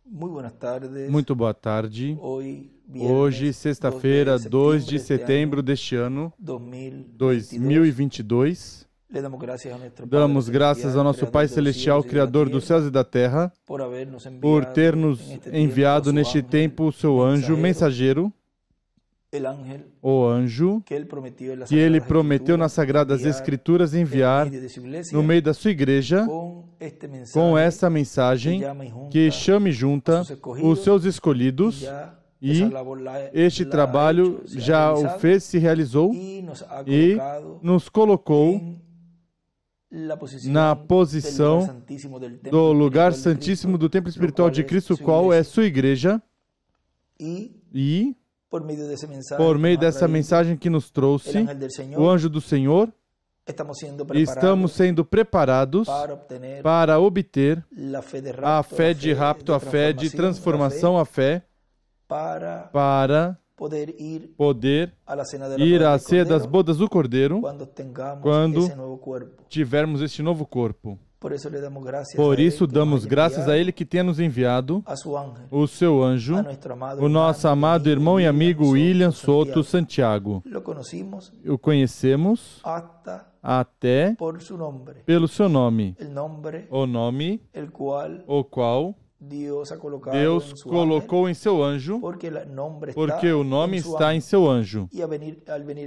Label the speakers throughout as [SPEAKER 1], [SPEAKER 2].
[SPEAKER 1] Muito boa tarde. Hoje, sexta-feira, 2 de setembro deste ano, 2022, damos graças ao nosso Pai Celestial, Criador dos céus e da terra, por ter nos enviado neste tempo o seu anjo mensageiro, o anjo que ele prometeu nas Sagradas Escrituras enviar no meio da sua igreja com essa mensagem que chame junta os seus escolhidos, e este trabalho já o fez, se realizou e nos colocou na posição do lugar santíssimo do templo espiritual de Cristo, qual é sua igreja, e por meio dessa mensagem que nos trouxe o anjo do Senhor, estamos sendo preparados para obter a fé de rapto, a fé de transformação, a fé para poder ir à ceia das bodas do Cordeiro quando tivermos este novo corpo. Por isso, damos graças a Ele que tem nos enviado o seu anjo, o nosso amado irmão e amigo William Soto Santiago. O conhecemos até pelo seu nome, o nome o qual Deus colocou em seu anjo, porque o nome está em seu anjo.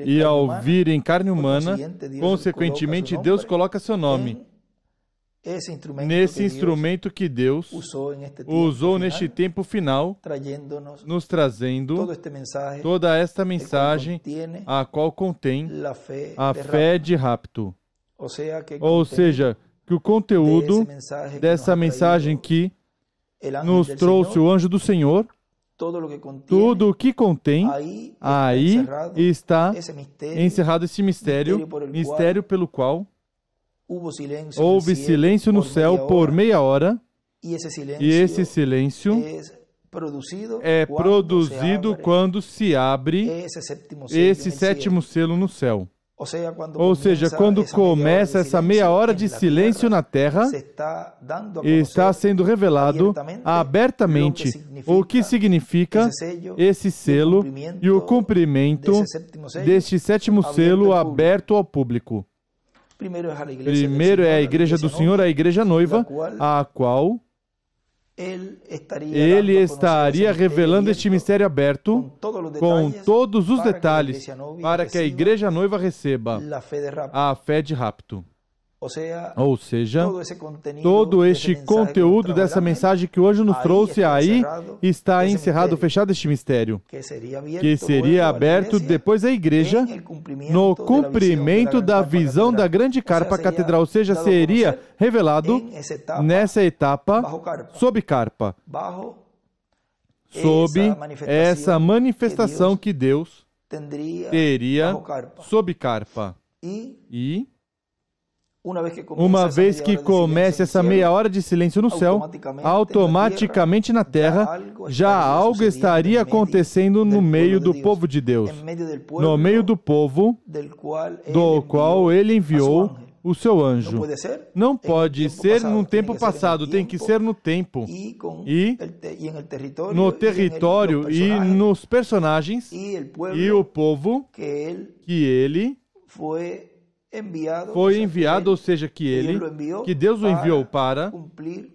[SPEAKER 1] E ao vir em carne humana, consequentemente, Deus coloca seu nome nesse instrumento que Deus usou neste tempo final, nos trazendo toda esta mensagem, a qual contém a fé de rapto. Ou seja, que o conteúdo dessa mensagem que nos trouxe o anjo do Senhor, tudo o que contém, aí está encerrado esse mistério pelo qual houve silêncio no céu por meia hora, e esse silêncio é produzido quando se abre esse sétimo selo no céu. Ou seja, quando começa essa meia hora de silêncio na terra, está sendo revelado abertamente o que significa esse selo e o cumprimento deste sétimo selo aberto ao público. Primeiro é a igreja do Senhor, a igreja noiva, a qual Ele estaria revelando este mistério aberto com todos os detalhes para que a igreja noiva receba a fé de rapto. Ou seja, todo este conteúdo dessa mensagem que hoje nos trouxe, aí está encerrado, fechado este mistério, que seria aberto depois da igreja no cumprimento da visão da grande carpa catedral, ou seja, seria revelado nessa etapa sob carpa, sob essa manifestação que Deus teria sob carpa. E uma vez que comece essa meia hora de silêncio no céu, automaticamente na terra, já algo estaria acontecendo no meio do povo de Deus, no meio do povo do qual Ele enviou o seu anjo. Não pode ser num tempo passado, tem que ser no tempo, e no território, e nos personagens, e o povo que Ele foi enviado, ou seja, que Deus o enviou para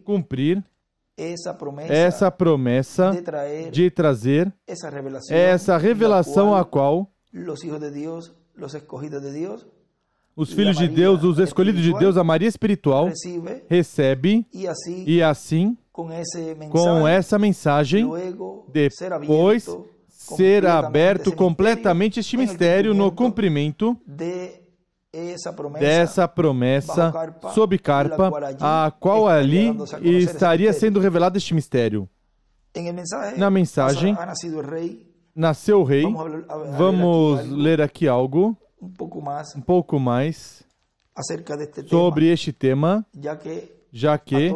[SPEAKER 1] cumprir essa promessa de trazer essa revelação a qual os filhos de Deus, os escolhidos de Deus, a Maria espiritual, recebe, e assim, com essa mensagem, depois ser aberto completamente este mistério no cumprimento dessa promessa sob carpa, a qual ali estaria sendo revelado este mistério. Na mensagem, nasceu o rei. Vamos ler aqui algo um pouco mais sobre este tema, já que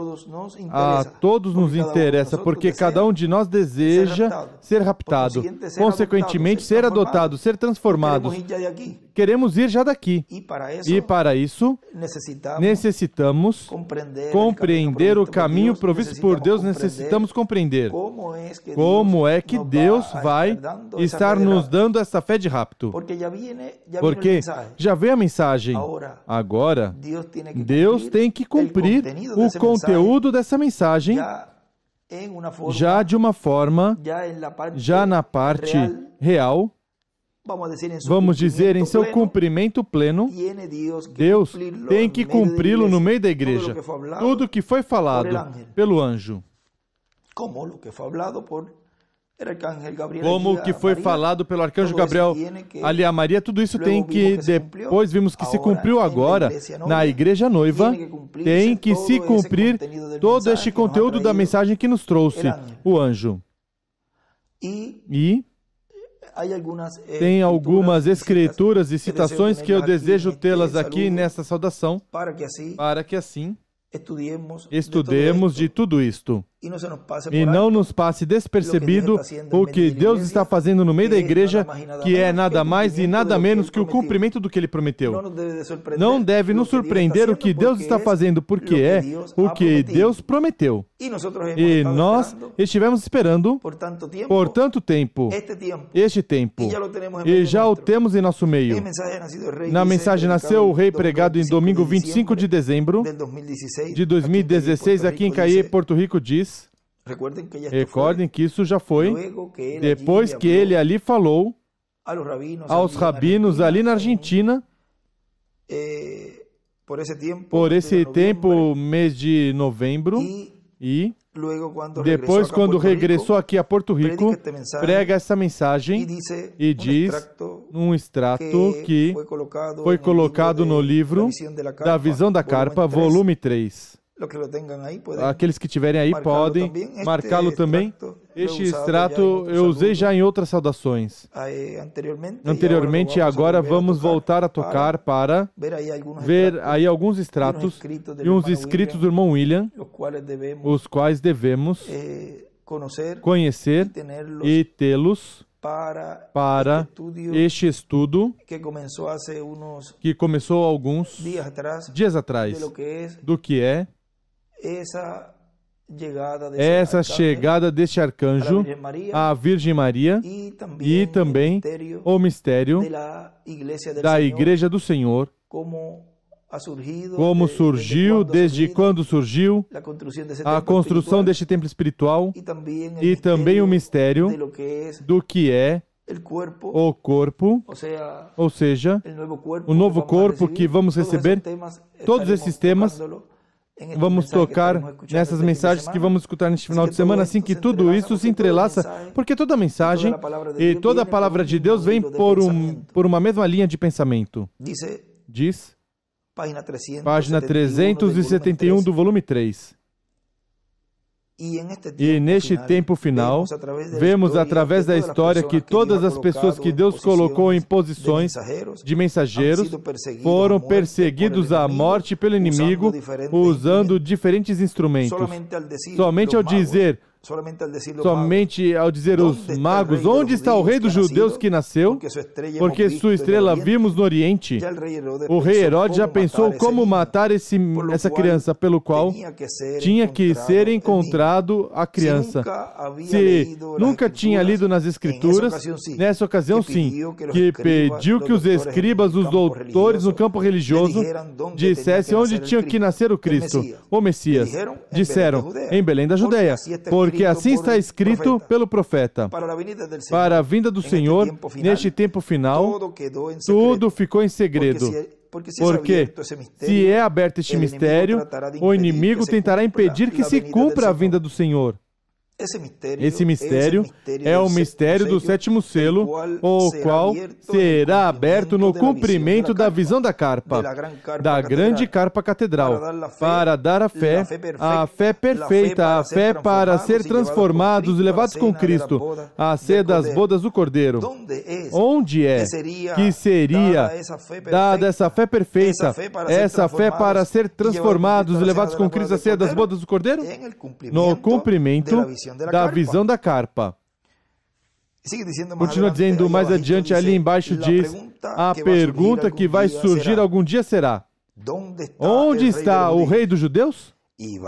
[SPEAKER 1] a todos nos interessa, porque cada um de nós deseja ser raptado, consequentemente ser adotado, ser transformado. Queremos ir já daqui. E para isso, necessitamos compreender o caminho provisto por Deus, necessitamos compreender como é que Deus vai estar nos dando essa fé de rapto. Porque já veio a mensagem. Agora, Deus tem que cumprir o conteúdo dessa mensagem já de uma forma, já na parte real, vamos dizer, em seu cumprimento pleno. Deus tem que cumpri-lo no meio da igreja. Tudo que foi falado pelo anjo, como o que foi falado pelo arcanjo Gabriel ali a Maria, tudo isso tem que, depois vimos que se cumpriu agora, na igreja noiva, tem que se cumprir todo este conteúdo da mensagem que nos trouxe o anjo. E tem algumas escrituras e citações que eu desejo tê-las aqui nessa saudação, para que assim estudemos de tudo isto e não nos passe despercebido o que Deus está fazendo no meio da igreja, que é nada mais e nada menos que o cumprimento do que Ele prometeu. Não deve nos surpreender o que Deus está fazendo, porque é o que Deus prometeu. E nós estivemos esperando por tanto tempo, este tempo, e já o temos em nosso meio. Na mensagem Nasceu o Rei, pregado em domingo 25 de dezembro de 2016, aqui em Caiê, Porto Rico, diz: recordem que isso já foi depois que ele ali falou aos rabinos ali na Argentina, por esse tempo, mês de novembro, e depois, quando regressou aqui a Porto Rico, prega essa mensagem e diz um extrato que foi colocado no livro da Visão da Carpa, volume 3. Aqueles que tiverem aí podem marcá-lo também. Este extrato eu usei já em outras saudações anteriormente, e agora vamos voltar a tocar para ver aí alguns extratos e uns escritos do irmão William, os quais devemos conhecer e tê-los para este estudo que começou alguns dias atrás, do que é essa chegada deste arcanjo à Virgem Maria e também o mistério da Igreja do Senhor, como surgiu, desde quando surgiu, a construção deste templo espiritual e também o mistério do que é o corpo, ou seja, o novo corpo que vamos receber. Todos esses temas vamos tocar nessas mensagens que vamos escutar neste final de semana, assim que tudo isso se entrelaça, porque toda mensagem e toda a palavra de Deus vem por uma mesma linha de pensamento. Diz, página 371 do volume 3. E neste tempo final, vemos através da história que todas as pessoas que Deus colocou em posições de mensageiros foram perseguidos à morte pelo inimigo usando diferentes instrumentos. Somente ao dizer os magos, onde está o rei dos judeus que nasceu? Porque sua estrela vimos no Oriente. O rei Herodes já pensou como matar essa criança, pelo qual tinha que ser encontrado a criança. Se nunca tinha lido nas Escrituras, nessa ocasião sim, que pediu que os escribas, os doutores no campo religioso, dissessem onde tinha que nascer o Cristo, o Messias. Disseram, em Belém da Judeia, porque assim está escrito pelo profeta. Para a vinda do Senhor, neste tempo final, tudo ficou em segredo. Porque se é aberto este mistério, o inimigo tentará impedir que se cumpra a vinda do Senhor. Esse mistério é o mistério do sétimo selo, o qual será aberto no cumprimento da visão da carpa, da grande carpa catedral, para dar a fé perfeita, a fé para ser transformados e levados com Cristo, a ser das bodas do Cordeiro. Onde é que seria dada essa fé perfeita, essa fé para ser transformados e levados com Cristo, a ser das bodas do Cordeiro? No cumprimento da visão da carpa. Continua dizendo mais adiante, ali embaixo diz, a pergunta que vai surgir algum dia será, onde está o rei dos judeus? E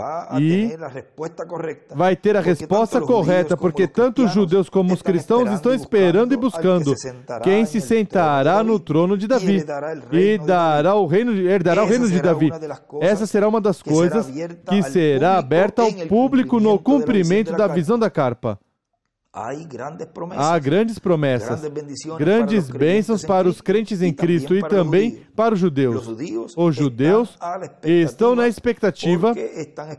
[SPEAKER 1] vai ter a resposta correta, porque tanto os judeus como os cristãos estão esperando e buscando quem se sentará no trono de Davi e herdará o reino de Davi. Essa será uma das coisas que será aberta ao público no cumprimento da visão da carpa. Há grandes promessas, grandes bênçãos para os crentes em Cristo e também para os judeus. Os judeus estão na expectativa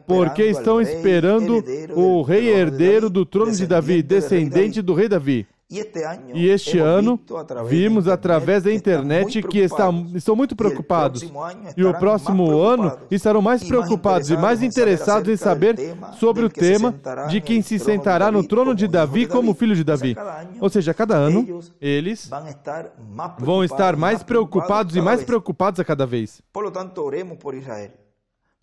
[SPEAKER 1] porque estão esperando o rei herdeiro do trono de Davi, descendente do rei Davi. E este ano, vimos através da internet que estão muito preocupados. E o próximo ano estarão mais preocupados e mais interessados em saber sobre o tema de quem se sentará no trono de Davi como filho de Davi. Ou seja, cada ano, eles vão estar mais preocupados e mais preocupados a cada vez.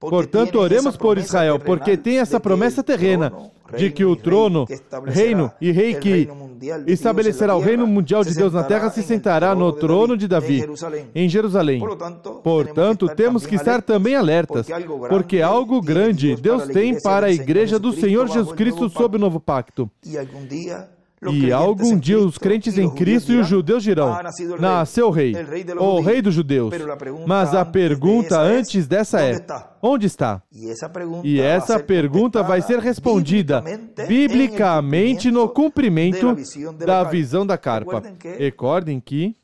[SPEAKER 1] Portanto, oremos por Israel, porque tem essa promessa terrena de que o trono, reino e rei que estabelecerá o reino mundial de Deus na terra se sentará no trono de Davi, em Jerusalém. Portanto, temos que estar também alertas, porque algo grande Deus tem para a igreja do Senhor Jesus Cristo sob o novo pacto. E algum dia os crentes em Cristo e os judeus dirão, nasceu o rei dos judeus. Mas a pergunta antes dessa é, onde está? E essa pergunta vai ser respondida biblicamente no cumprimento da visão da carpa. Recordem que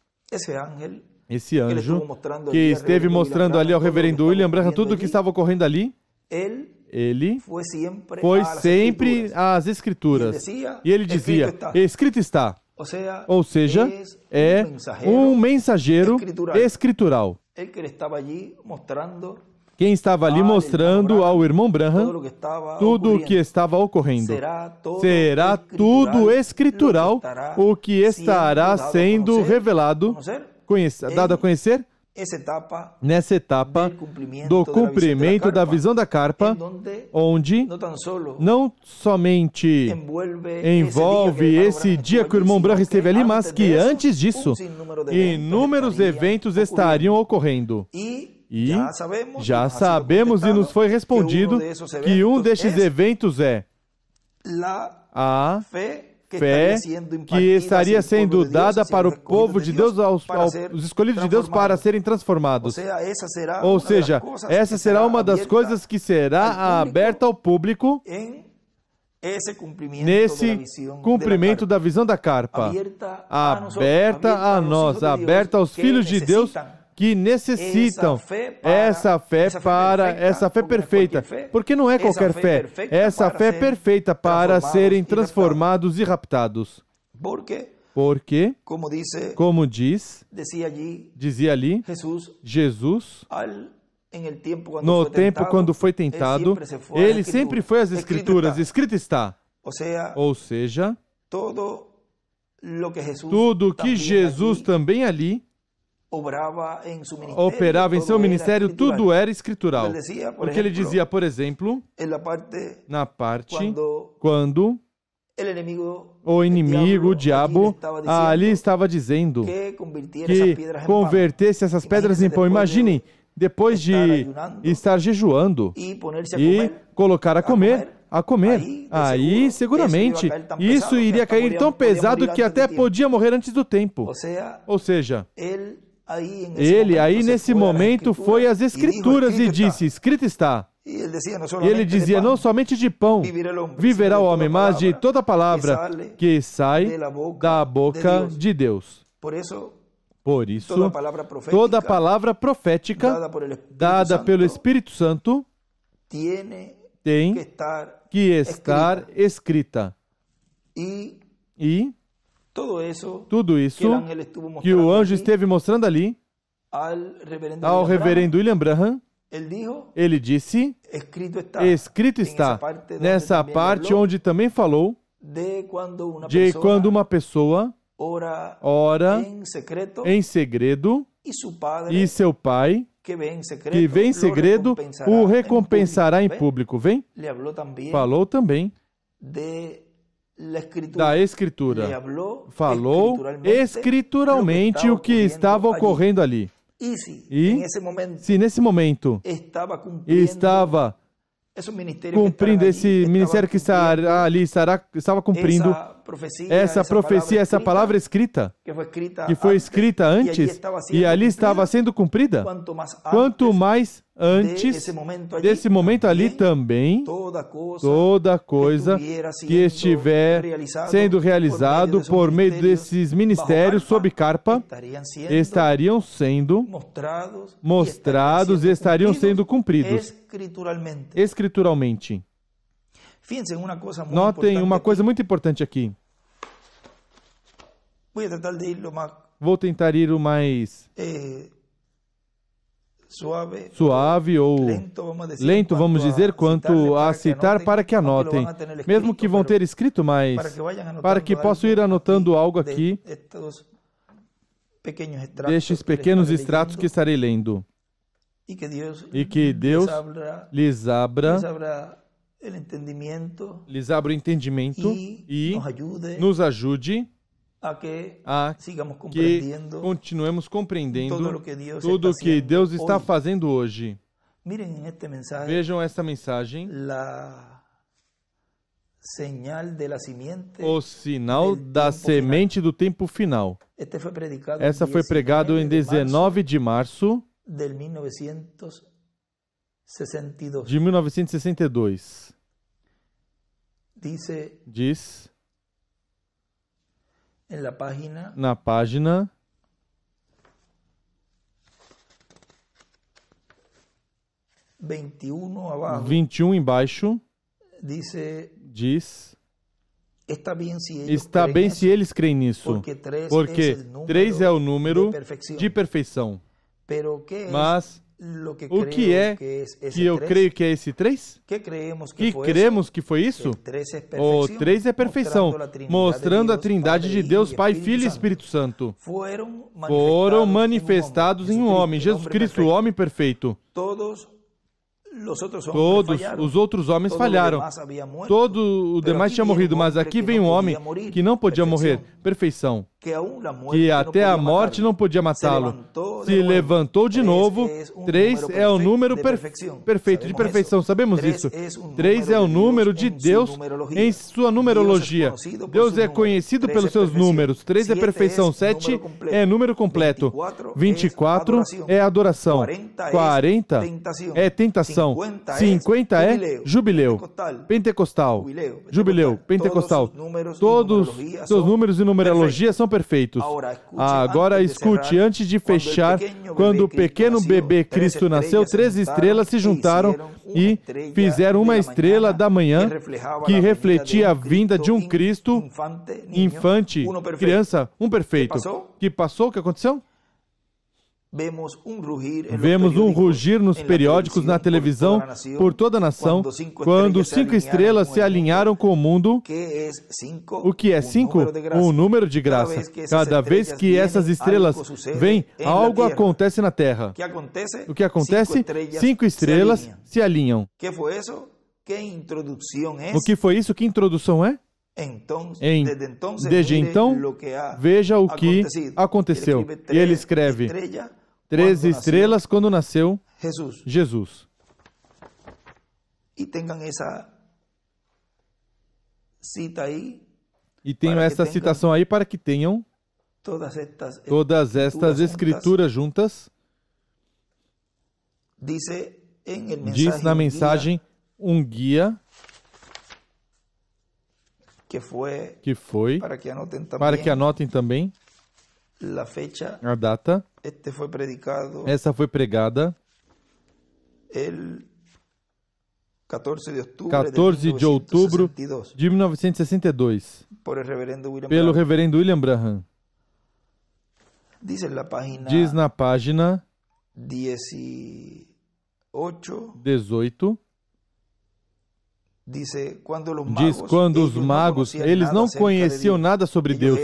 [SPEAKER 1] esse anjo que esteve mostrando ali ao reverendo William Branham tudo o que estava ocorrendo ali, ele foi sempre às Escrituras. E ele dizia, escrito está. Ou seja, é um mensageiro escritural. Quem estava ali mostrando ao irmão Branham tudo o que estava ocorrendo. Será tudo escritural o que estará sendo revelado, dado a conhecer? Nessa etapa do cumprimento da visão da carpa, onde não somente envolve esse dia que o irmão Branham esteve ali, mas que antes disso, inúmeros eventos estariam ocorrendo. E já sabemos e nos foi respondido que um destes eventos é a fé que estaria sendo dada para o povo de Deus, aos escolhidos de Deus para serem transformados. Ou seja, essa será uma das coisas que será aberta ao público nesse cumprimento da visão da carpa. Aberta a nós, aberta aos filhos de Deus que necessitam essa fé perfeita, porque não é qualquer fé, essa fé perfeita para serem transformados e raptados. Porque, como dizia ali, Jesus, no tempo quando foi tentado, ele sempre foi às Escrituras, escrito está. Ou seja, tudo que Jesus também ali operava em seu ministério, tudo era escritural. Porque ele dizia, por exemplo, na parte quando o inimigo, o diabo, ali estava dizendo que convertesse essas pedras em pão. Imaginem, depois de estar jejuando e colocar a comer, aí seguramente isso iria cair tão pesado que até podia morrer antes do tempo. Ou seja, ele aí nesse momento foi às Escrituras e disse, escrito está. E ele dizia, não somente de pão viverá o homem, mas de toda palavra que sai da boca de Deus. Por isso, toda palavra profética dada pelo Espírito Santo tem que estar escrita. E tudo isso que o anjo esteve mostrando ali ao reverendo William Branham, ele disse, escrito está, nessa parte onde também falou de quando uma pessoa ora em segredo e seu pai, que vê em segredo, o recompensará em público. Vem? Falou também da Escritura. Falou escrituralmente o que estava ocorrendo ali. E se nesse momento estava cumprindo esse ministério que estava cumprindo essa profecia, essa palavra escrita, que foi escrita antes e ali estava sendo cumprida, quanto mais antes desse momento ali também, toda coisa que estiver sendo realizado por meio desses ministérios sob carpa, estariam sendo mostrados e estariam sendo cumpridos escrituralmente. Notem uma coisa muito importante aqui. Vou tentar ir o mais suave ou lento, vamos dizer, quanto a citar, para que anotem, mesmo que vão ter escrito, mas para que possam ir anotando algo aqui destes pequenos extratos que estarei lendo. E que Deus lhes abra o entendimento e nos ajude a que continuemos compreendendo tudo o que Deus está fazendo hoje. Vejam essa mensagem, o sinal da semente do tempo final. Essa foi pregada em 19 de março de 1962. Diz na página 21 embaixo, diz: está bem se eles creem nisso, porque 3 é o número de perfeição. Mas o que é que eu creio que é esse 3? Que cremos que foi isso? O 3 é perfeição, mostrando a Trindade de Deus, Pai, Filho e Espírito Santo. Foram manifestados em um homem, Jesus Cristo, o homem perfeito. Todos os outros homens falharam. Todo o demais tinha morrido, mas aqui vem um homem que não podia morrer. Perfeição. Que até a morte não podia matá-lo. Se levantou de novo. 3 é o número perfeito, de perfeição. Sabemos isso. 3 é o número de Deus em sua numerologia. Deus é conhecido pelos seus números. 3 é perfeição. 7 é número completo. 24 é adoração. 40 é tentação. 50 é jubileu. Pentecostal. Jubileu. Pentecostal. Todos os seus números e numerologia são perfeitos. Agora escute, antes de fechar, quando o pequeno bebê Cristo nasceu, 3 estrelas se juntaram e fizeram uma estrela da manhã que refletia a vinda de um Cristo infante, criança, um perfeito. Que passou? O que aconteceu? Vemos um rugir nos periódicos, na televisão, por toda a nação, quando 5 estrelas se alinharam com o mundo. O que é 5? Um número de graça. Cada vez que essas estrelas vêm, algo acontece na Terra. O que acontece? 5 estrelas se alinham. O que foi isso? Que introdução é? Desde então, veja o que aconteceu. E ele escreve: 3 estrelas quando nasceu Jesus. E tenho essa citação aí para que tenham todas estas escrituras juntas. Diz na mensagem um guia que foi, para que anotem também, a data. Essa foi pregada 14 de outubro de 1962, pelo reverendo William Branham. Diz na página 18, diz quando os magos, eles não conheciam nada sobre Deus,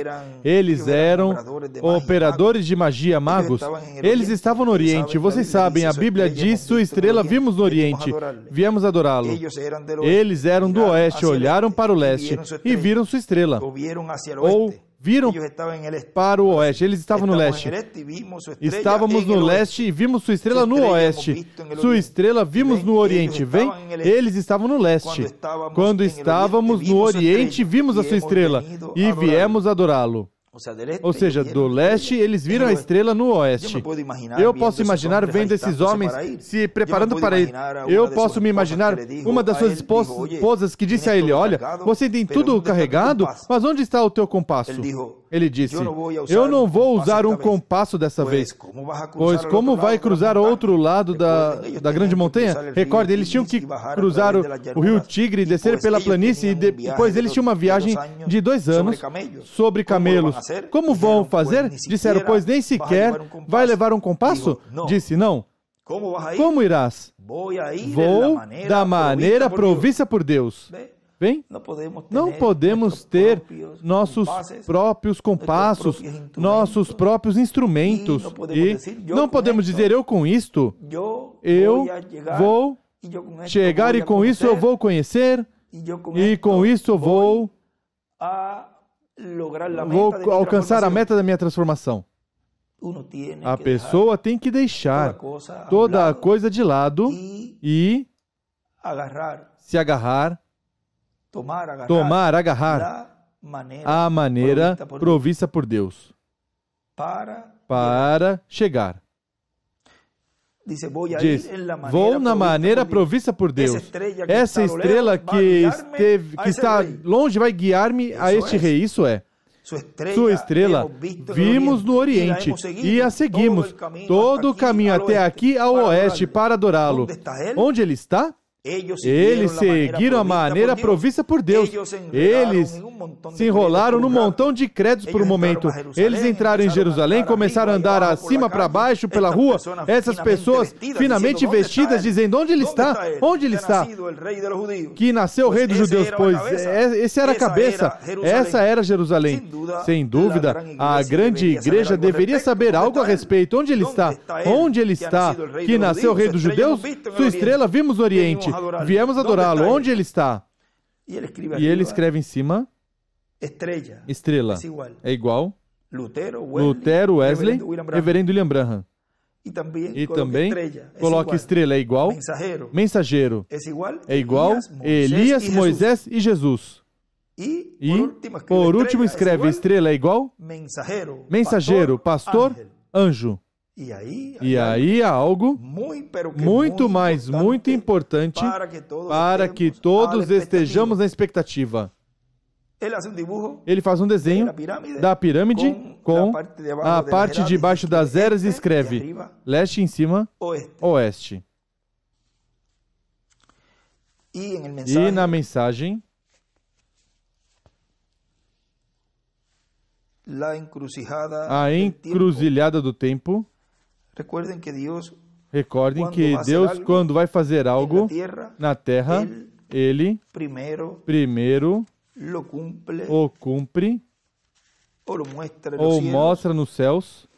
[SPEAKER 1] eles eram operadores de magia, magos, eles estavam no Oriente, vocês sabem, a Bíblia diz, sua estrela vimos no Oriente, viemos adorá-lo. Eles eram do Oeste, olharam para o Leste e viram sua estrela, ou viram para o Oeste, eles estavam no Leste. Estávamos no Leste e vimos sua estrela no Oeste. Sua estrela vimos no Oriente. Vem? Eles estavam no Leste. Quando estávamos no Oriente, vimos a sua estrela e viemos adorá-lo. Ou seja, do leste, eles viram a estrela no oeste. Eu posso imaginar vendo esses homens se preparando para ir. Eu posso me imaginar uma das suas esposas que disse a ele, olha, você tem tudo carregado, mas onde está o teu compasso? Ele disse, eu não vou usar um compasso dessa vez, pois como vai cruzar o outro lado da grande montanha? Recorde, eles tinham que cruzar o rio Tigre, descer pela planície, e depois eles tinham uma viagem de 2 anos sobre camelos. Como vão fazer? Disseram, pois nem sequer vai levar um compasso? Disse, não. Como irás? Vou da maneira provista por Deus. Bem, não podemos ter nossos próprios compassos, nossos próprios instrumentos. E não podemos dizer, eu com isto, eu vou chegar e com isso eu vou conhecer, e com isso eu vou alcançar a meta da minha transformação. A pessoa tem que deixar toda a coisa de lado e se agarrar, agarrar a maneira provista por Deus para chegar. Diz, vou na maneira provista por Deus. Essa estrela que está longe vai guiar-me a este rei. Isso é. Sua estrela vimos no Oriente e a seguimos todo o caminho até aqui ao oeste para adorá-lo. Onde ele está? Eles seguiram a maneira provista por Deus. Eles se enrolaram num montão de créditos por um momento. Eles entraram em Jerusalém, começaram a andar acima para baixo pela rua. Essas pessoas finamente vestidas dizendo, onde ele está? Onde ele está? Que nasceu o rei dos judeus, pois essa era a cabeça. Essa era Jerusalém. Sem dúvida, a grande igreja deveria saber algo a respeito. Onde ele está? Onde ele está? Que nasceu o rei dos judeus? Sua estrela vimos no Oriente. Viemos adorá-lo. Onde ele está? E ele escreve em cima, estrela é igual, Lutero, Wesley, reverendo William Branham. E também coloca estrela é igual, mensageiro é igual, Elias, Moisés e Jesus. E, por último, escreve estrela é igual, mensageiro, pastor, anjo. E aí há algo muito importante para que todos estejamos na expectativa. Ele faz um desenho da pirâmide com a parte de baixo das eras e escreve leste em cima, oeste. E na mensagem, a encruzilhada do tempo. Recordem que Deus, quando vai fazer algo na terra, Ele primeiro o cumpre ou mostra nos céus.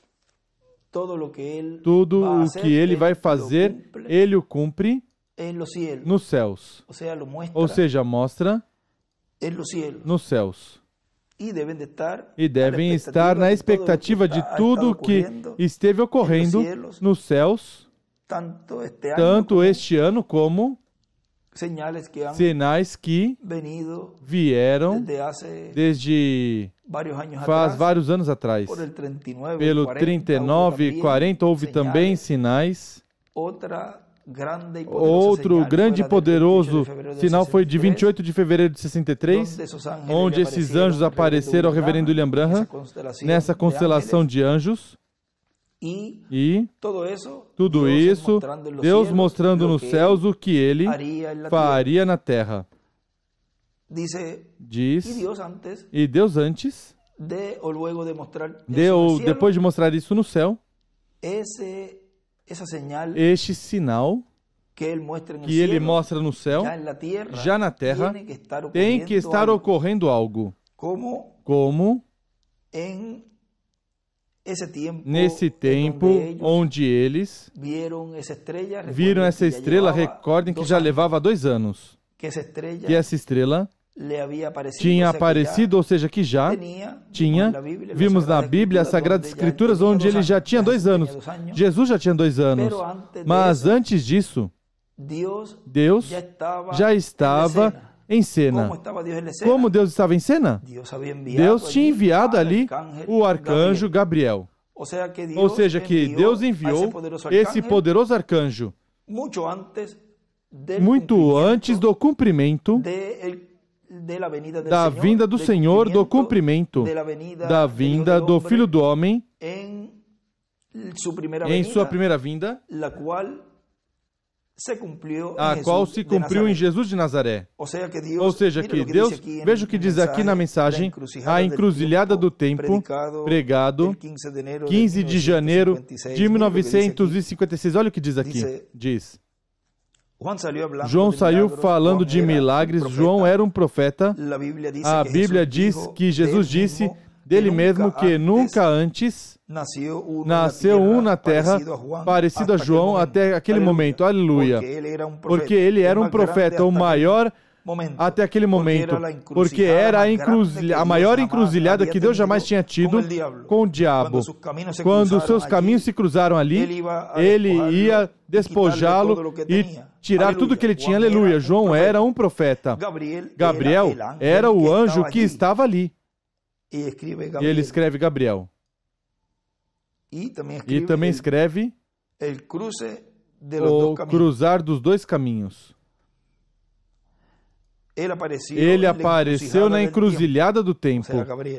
[SPEAKER 1] Tudo o que Ele vai fazer, Ele o cumpre nos céus. Ou seja, mostra nos céus. E devem estar na expectativa de tudo que esteve ocorrendo nos céus, tanto este ano como sinais que vieram desde faz vários anos atrás. Pelo 39 e 40 houve também sinais. Outro grande e poderoso sinal foi de 28 de fevereiro de 63, onde esses anjos apareceram ao reverendo William Branham, nessa constelação de anjos. E tudo isso, Deus mostrando nos céus o que Ele faria na terra. Diz, e Deus antes, depois de mostrar isso no céu, este sinal que Ele mostra no céu, já na terra, tem que estar ocorrendo algo. Como nesse tempo onde eles viram essa estrela, recordem que já levava 2 anos que essa estrela tinha aparecido, ou seja, que já tinha. Vimos na Bíblia, as Sagradas Escrituras, onde ele já tinha 2 anos. Jesus já tinha 2 anos. Mas antes disso, Deus já estava em cena. Como Deus estava em cena? Deus tinha enviado ali o arcanjo Gabriel. Ou seja, que Deus enviou esse poderoso arcanjo muito antes do cumprimento da vinda do Senhor, do cumprimento da vinda do Filho do Homem em sua primeira vinda, a qual se cumpriu em Jesus de Nazaré. Ou seja, que Deus, veja o que diz aqui na mensagem, a encruzilhada do tempo, pregado 15 de janeiro de 1956. Olha o que diz aqui. Diz: João saiu falando de milagres. João era um profeta. A Bíblia diz que Jesus disse dele mesmo que nunca antes nasceu um na terra parecido a João até aquele momento. Aleluia. Porque ele era um profeta, o maior até aquele momento, porque era a maior encruzilhada que Deus jamais tinha tido com o diabo. Quando seus caminhos se cruzaram ali, ele ia despojá-lo e tirar tudo que ele tinha. Aleluia. João era um profeta. Gabriel era o anjo que estava ali. E ele escreve Gabriel. E também escreve o cruzar dos 2 caminhos. Ele apareceu na encruzilhada do tempo,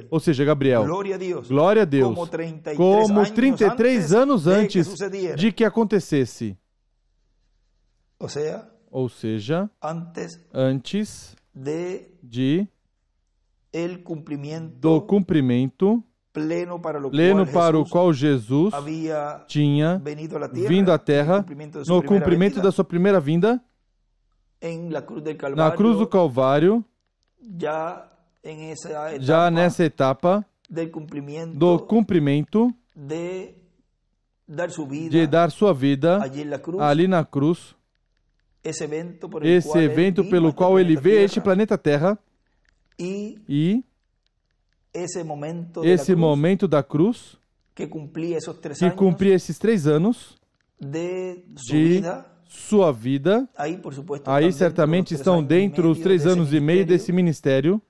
[SPEAKER 1] ou seja, Gabriel. Glória a Deus. Como 33 anos antes de que acontecesse. Ou seja, antes do cumprimento pleno para o qual Jesus tinha vindo à terra, no cumprimento da sua primeira vinda, na cruz do Calvário, já nessa etapa do cumprimento de dar sua vida ali na cruz, esse evento pelo qual ele veio a este planeta Terra, e esse momento da cruz, que cumpria esses 3 anos de sua vida, aí certamente estão dentro os 3 anos e meio desse ministério.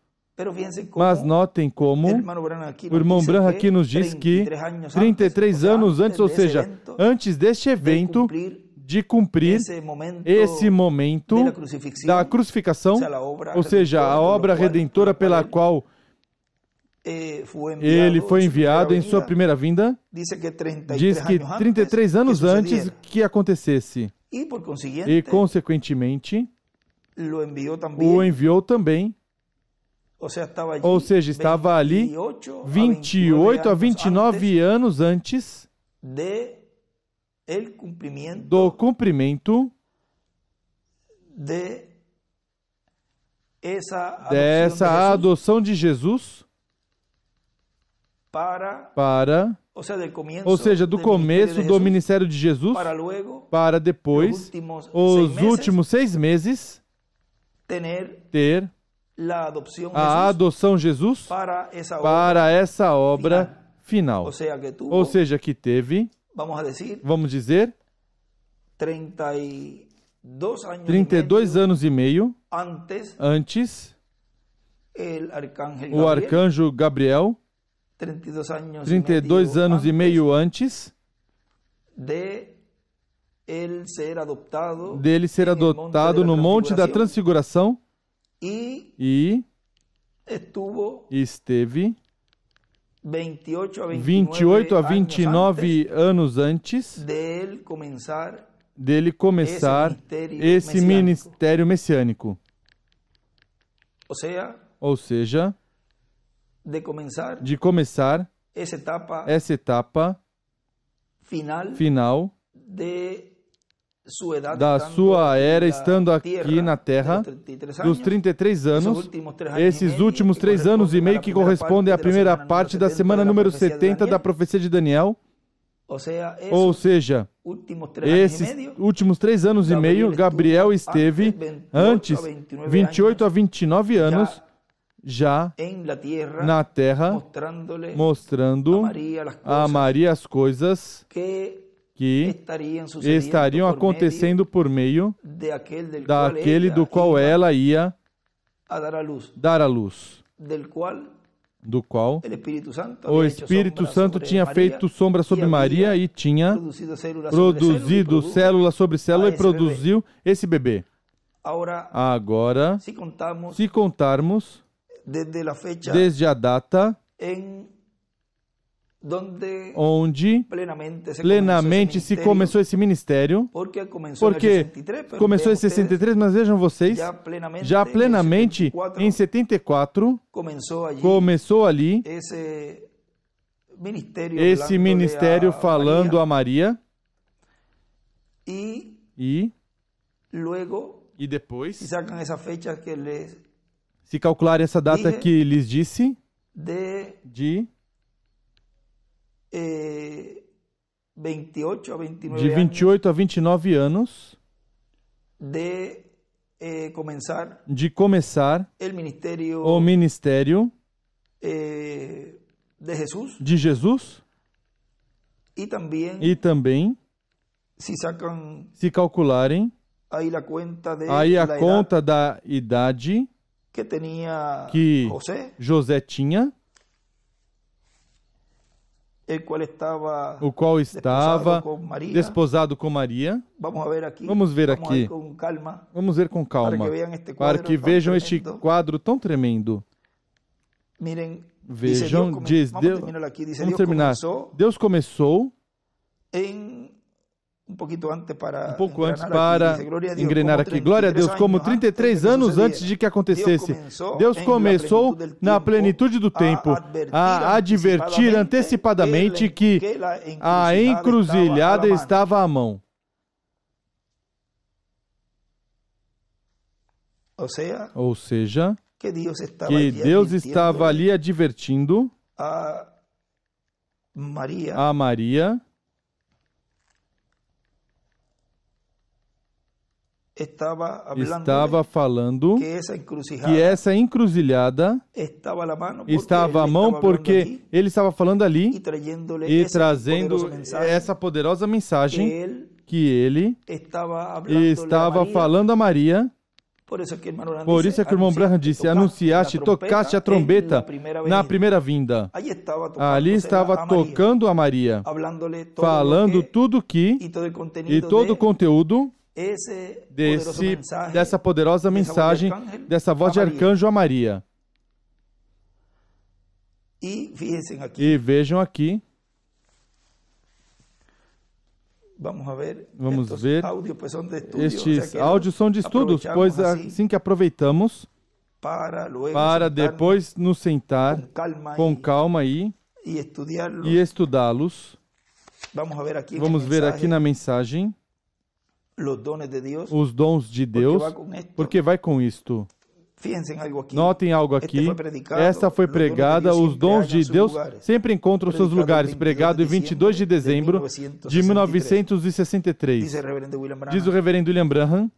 [SPEAKER 1] Mas notem como o irmão Branham aqui nos diz que 33 anos antes, ou seja, antes deste evento, de cumprir esse momento da crucificação, ou seja, a obra redentora pela qual ele foi enviado em sua primeira vinda, diz que 33 anos antes que acontecesse. E, consequentemente, o enviou também. Ou seja, estava ali 28 a 29 anos antes do cumprimento dessa adoção de Jesus ou seja, do começo do ministério de Jesus para depois, os últimos 6 meses, ter a adoção de Jesus para essa obra final. Ou seja, que teve, vamos dizer, 32 anos e meio antes, o arcanjo Gabriel, 32 anos e meio antes dele ser adotado no Monte da Transfiguração, e esteve 28 a 29 anos antes dele começar esse ministério messiânico. Ou seja, de começar essa etapa final da sua era estando aqui na Terra, dos 33 anos, esses últimos 3 anos e meio que correspondem à primeira parte da semana número 70 da profecia de Daniel. Ou seja, esses últimos 3 anos e meio, Gabriel esteve antes, 28 a 29 anos, já na Terra, mostrando a Maria as coisas que estariam acontecendo por meio daquele do qual ela ia dar à luz, do qual o Espírito Santo tinha feito sombra sobre Maria e tinha produzido célula sobre célula e produziu esse bebê. Agora, se contarmos desde a data onde plenamente se começou esse ministério, porque começou em 63, mas vejam vocês, já plenamente em 74 começou ali esse ministério falando a Maria e depois, se calcular essa data que lhes disse, de 28 a 29 anos, de começar o ministério de Jesus, e também, se calcularem aí a conta da idade que José tinha, o qual estava desposado com Maria. Vamos ver aqui. Vamos ver com calma, para que vejam este quadro tão tremendo. Vejam, diz Deus, vamos terminar. Deus começou um pouco antes para engrenar aqui. Glória a Deus, como 33 anos antes de que acontecesse. Deus começou na plenitude do tempo a advertir antecipadamente que a encruzilhada estava à mão. Ou seja, que Deus estava ali advertindo a Maria, estava falando que essa encruzilhada estava à mão, porque ele estava falando ali e trazendo essa poderosa mensagem que ele estava falando a Maria. Por isso é que o irmão Branham disse: anunciaste, tocaste a trombeta na primeira vinda. Ali estava tocando a Maria, falando tudo e todo o conteúdo dessa poderosa mensagem, dessa voz de arcanjo a Maria. E vejam aqui. Vamos ver. Estes áudios são de estudos, pois assim que aproveitamos para depois nos sentar com calma aí e estudá-los. Vamos ver aqui na mensagem os dons de Deus, porque vai com isto. Notem algo aqui. Esta foi pregada, os dons de Deus sempre encontram seus lugares. Pregado em 22 de dezembro de 1963. Diz o reverendo William Branham,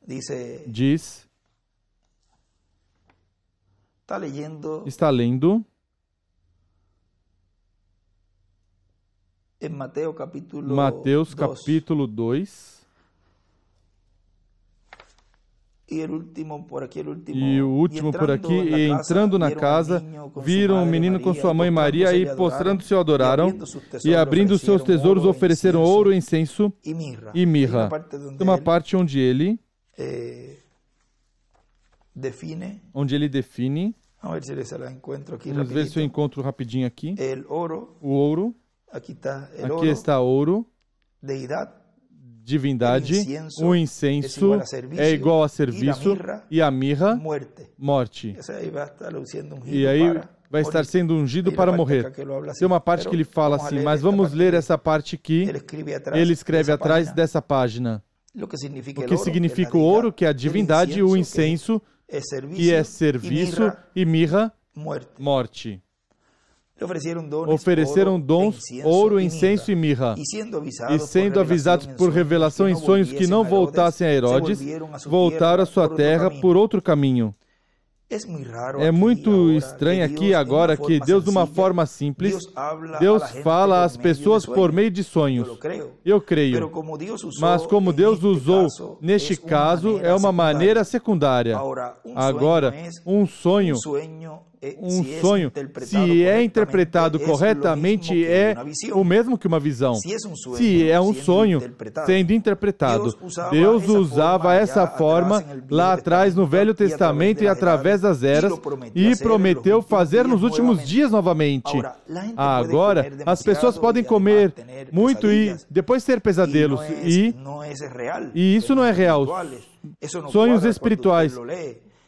[SPEAKER 1] está lendo em Mateus capítulo 2. E o último por aqui, e entrando na casa, viram o menino com sua mãe Maria, e postrando-se o adoraram, e abrindo seus tesouros ofereceram ouro, incenso e mirra. Uma parte onde ele define Vamos ver se eu encontro rapidinho aqui. O ouro. Aqui está ouro. Divindade. O incenso é igual a serviço. E a mirra, morte. E aí vai estar sendo ungido para morrer. Tem uma parte que ele fala assim, mas vamos ler essa parte que ele escreve atrás dessa página. O que significa o ouro, que é a divindade, o incenso, que é serviço, e mirra, morte. Ofereceram dons, ouro, incenso e mirra. E sendo avisados por revelação em sonhos que não voltassem a Herodes, voltaram à sua terra por outro caminho. É muito estranho aqui agora que Deus, de uma forma simples, Deus fala às pessoas por meio de sonhos. Eu creio. Mas como Deus usou neste caso, é uma maneira secundária. Agora, um sonho, se é interpretado corretamente, é o mesmo que uma visão. Se é um sonho sendo interpretado, Deus usava essa forma lá atrás no Velho Testamento e através das eras, e prometeu fazer nos últimos dias novamente. Agora, as pessoas podem comer muito e depois ter pesadelos, e isso não é real. Sonhos espirituais.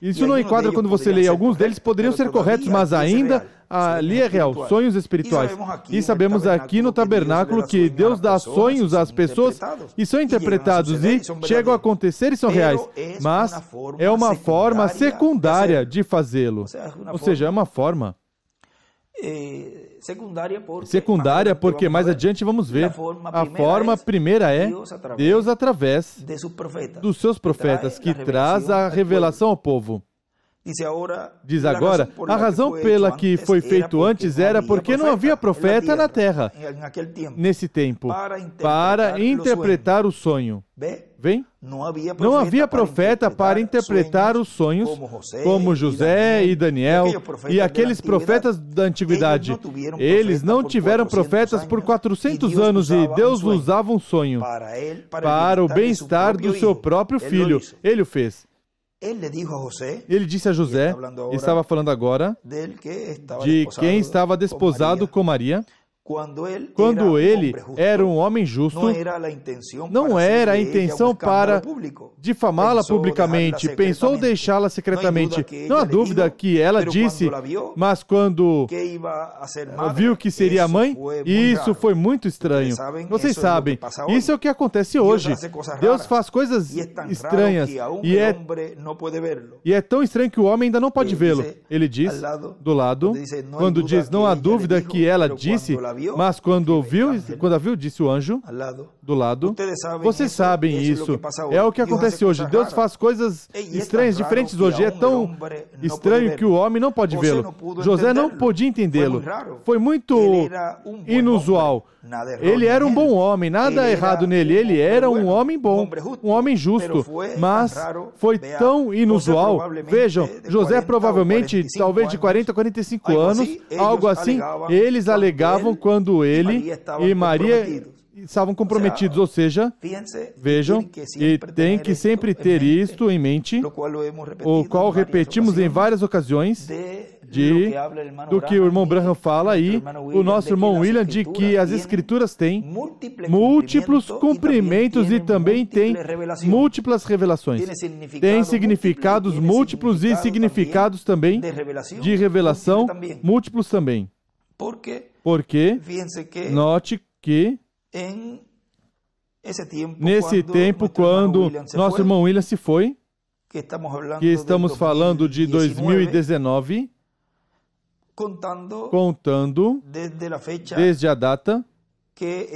[SPEAKER 1] Isso não enquadra quando você lê. Alguns deles poderiam ser corretos, mas ainda ali é real. Sonhos espirituais. E sabemos aqui no tabernáculo que Deus dá sonhos às pessoas e são interpretados e chegam a acontecer e são reais. Mas é uma forma secundária de fazê-lo. Ou seja, é uma forma secundária porque mais adiante vamos ver. A forma primeira é Deus através dos seus profetas, que traz a revelação ao povo. Diz agora, a razão pela que foi feito antes era porque não havia profeta na terra, nesse tempo, para interpretar o sonho. Vem? Não havia profeta para interpretar os sonhos, como José e Daniel e aqueles profetas da antiguidade. Eles não tiveram profetas por 400 anos e Deus usava um sonho para o bem-estar do seu próprio filho. Ele o fez. Ele disse a José, estava falando agora, de quem estava desposado com Maria. Quando ele era um homem justo, não era a intenção para difamá-la publicamente, pensou deixá-la secretamente. Não há dúvida que ela disse, mas quando viu que seria a mãe, isso foi muito estranho. Vocês sabem, isso é o que acontece hoje. Deus faz coisas estranhas e é tão estranho que o homem ainda não pode vê-lo. Ele diz, do lado, quando diz, não há dúvida que ela disse, mas quando a viu, disse o anjo, do lado, vocês sabem isso, é o que acontece hoje. Deus faz coisas estranhas, diferentes hoje. É tão estranho que o homem não pode vê-lo. José não podia entendê-lo. Foi muito inusual. Ele era um bom homem, nada errado nele. Ele era um homem bom, um homem justo, mas foi tão inusual. Vejam, José provavelmente, talvez de 40 a 45 anos, algo assim, eles alegavam quando ele e Maria estavam comprometidos, ou seja, vejam, e tem que sempre ter isto em mente, o qual repetimos em várias ocasiões, do que o irmão Branham fala aí, o nosso irmão William, de que as Escrituras têm múltiplos cumprimentos e também têm múltiplas revelações. Tem significados múltiplos e significados também de revelação múltiplos também. Porque, note que nesse tempo, quando nosso irmão William se foi, que estamos falando de 2019, contando desde a data que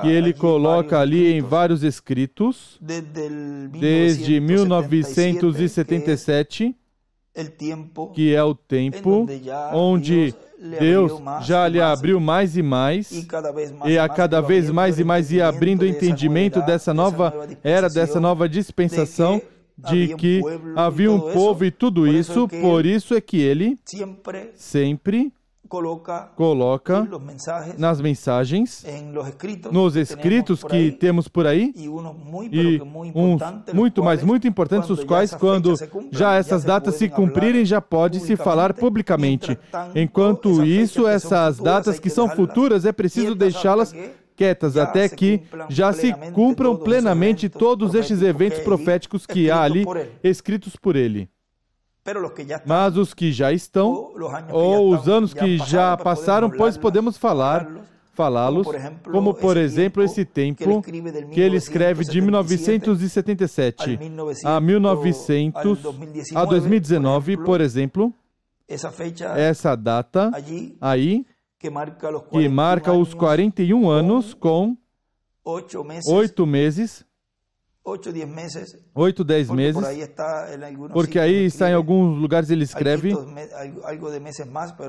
[SPEAKER 1] ele coloca ali em vários escritos, desde 1977, que é o tempo onde Deus já lhe abriu mais e mais, e a cada vez mais e mais ia abrindo o entendimento dessa nova era, dessa nova dispensação, de que havia um povo e tudo isso. Por isso é que ele sempre coloca nas mensagens, nos escritos que temos por aí, e uns muito, mas muito importantes, os quais, quando já essas datas se cumprirem, já pode se falar publicamente. Enquanto isso, essas datas que são futuras, é preciso deixá-las quietas, até que já se cumpram plenamente todos estes eventos proféticos que há ali escritos por ele. Mas os que já estão, ou os anos que já passaram, pois podemos falá-los, como por exemplo esse tempo que ele escreve de 1977 a 2019, por exemplo, essa data aí, que marca os 41 anos com 8 meses, 8, 10 meses, porque aí está em alguns lugares ele escreve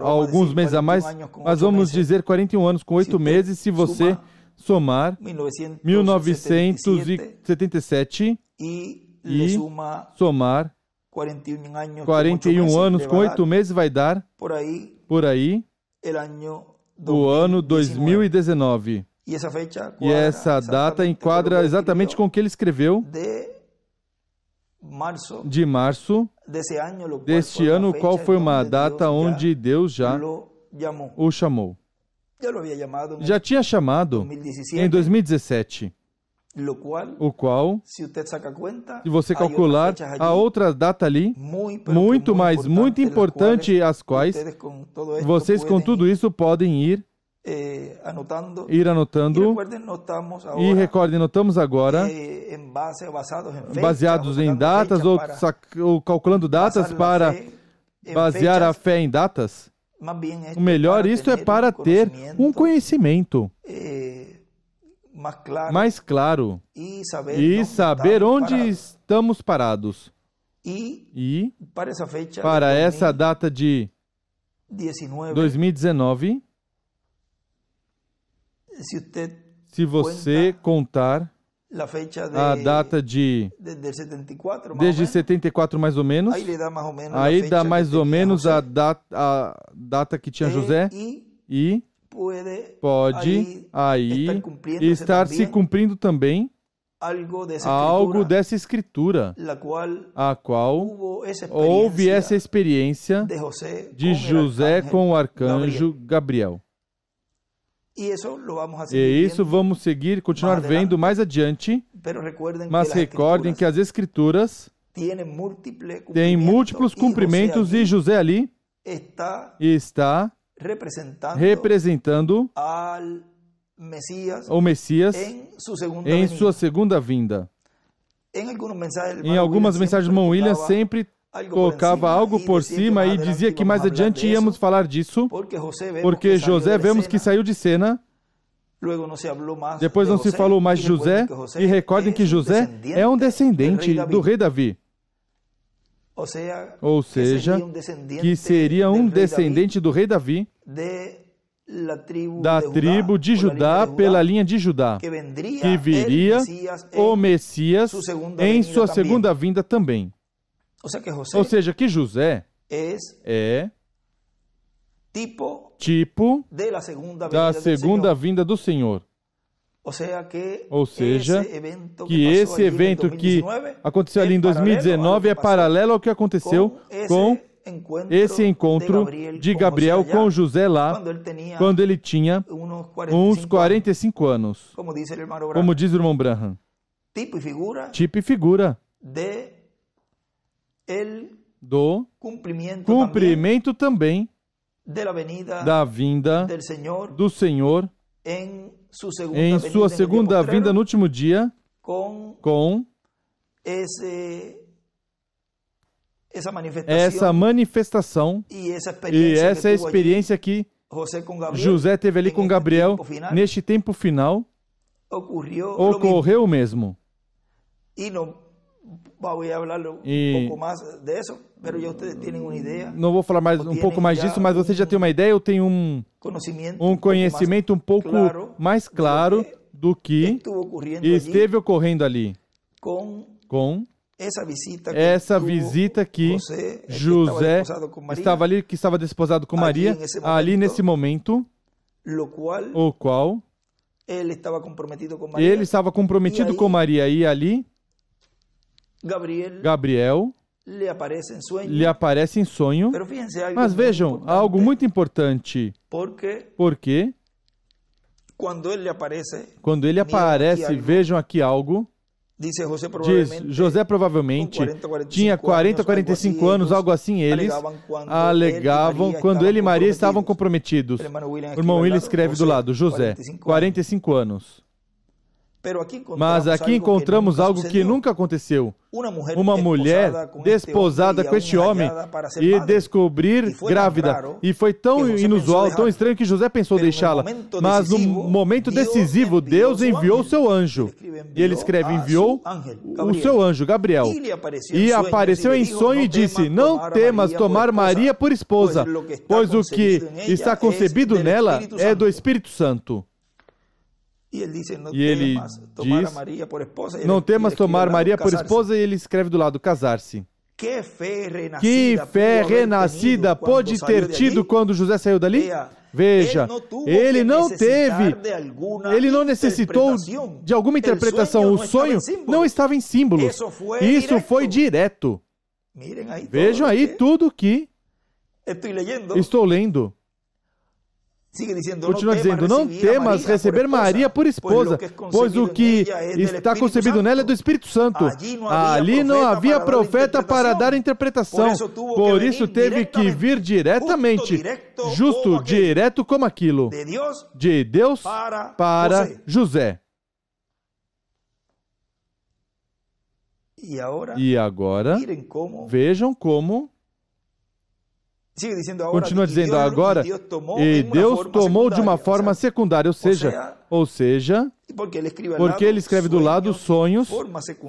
[SPEAKER 1] alguns meses a mais, mas vamos dizer 41 anos com 8 meses, se você somar 1977 e somar 41 anos com 8 meses, vai dar, por aí, o ano 2019. E essa data enquadra exatamente com o que ele escreveu de março deste ano, qual foi uma data onde Deus já o chamou. Já tinha chamado em 2017, o qual, se você calcular, a outra data ali, muito, mas muito importante, as quais vocês com tudo isso podem ir anotando, e recordem, notamos agora, baseados em datas ou calculando datas para basear a fé em datas. O melhor, isto é para ter um conhecimento mais claro e saber onde estamos parados. E para essa data de 2019, se você contar a data desde 74 mais ou menos, aí dá mais ou menos a data que tinha José, e pode aí estar se cumprindo também algo dessa escritura, a qual houve essa experiência de José com o arcanjo Gabriel. E isso vamos continuar vendo mais adiante, mas recordem que as Escrituras têm múltiplos cumprimentos e José ali está representando o Messias em sua segunda vinda. Em algumas mensagens, o irmão William sempre colocava algo por cima e dizia que mais adiante íamos falar disso, porque José vemos que saiu de cena, depois não se falou mais de José, e recordem que José é um descendente do rei Davi, ou seja, que seria um descendente do rei Davi, da tribo de Judá, pela linha de Judá, que viria o Messias em sua segunda vinda também. Ou seja, que José é tipo da segunda vinda do Senhor. Ou seja, que esse evento que aconteceu ali em 2019 é paralelo ao que aconteceu com esse encontro de Gabriel com José lá, quando ele tinha uns 45 anos. Como diz o irmão Branham, tipo e figura do cumprimento também da vinda do Senhor em sua segunda vinda no último dia, com essa manifestação e essa experiência que José teve ali com Gabriel neste tempo final, ocorreu o mesmo. Não vou falar um pouco mais disso, mas você já tem uma ideia, eu tenho um conhecimento um pouco mais claro do que esteve ocorrendo ali com essa visita que José estava ali, que estava desposado com Maria, ali nesse momento, o qual ele estava comprometido com Maria, e ali Gabriel lhe aparece em sonho. Mas vejam, algo muito importante, porque quando ele aparece, vejam aqui algo. Diz, José provavelmente tinha 40, 45 anos, algo assim, eles alegavam quando ele e Maria estavam comprometidos. O irmão William escreve do lado, José, 45 anos. Mas aqui encontramos algo que nunca aconteceu. Uma mulher desposada com este homem e descobrir grávida. E foi tão inusual, tão estranho que José pensou deixá-la. Mas no momento decisivo, Deus enviou o seu anjo. E ele escreve, enviou o seu anjo, Gabriel. E apareceu em sonho e disse, não temas tomar Maria por esposa, pois o que está concebido nela é do Espírito Santo. E ele diz, não temas tomar Maria por esposa, e ele escreve do lado, casar-se. Que fé renascida pode ter tido quando José saiu dali? Veja, ele não necessitou de alguma interpretação. O sonho não estava em símbolos. Isso foi direto. Vejam aí tudo que estou lendo. Continua dizendo, não temas receber Maria por esposa, pois o que está concebido nela é do Espírito Santo. Ali não havia profeta para dar interpretação, por isso teve que vir diretamente, justo, direto como aquilo, de Deus para José. E agora, vejam como... Continua dizendo agora, e Deus tomou de uma forma secundária, ou seja, porque ele escreve do lado sonhos,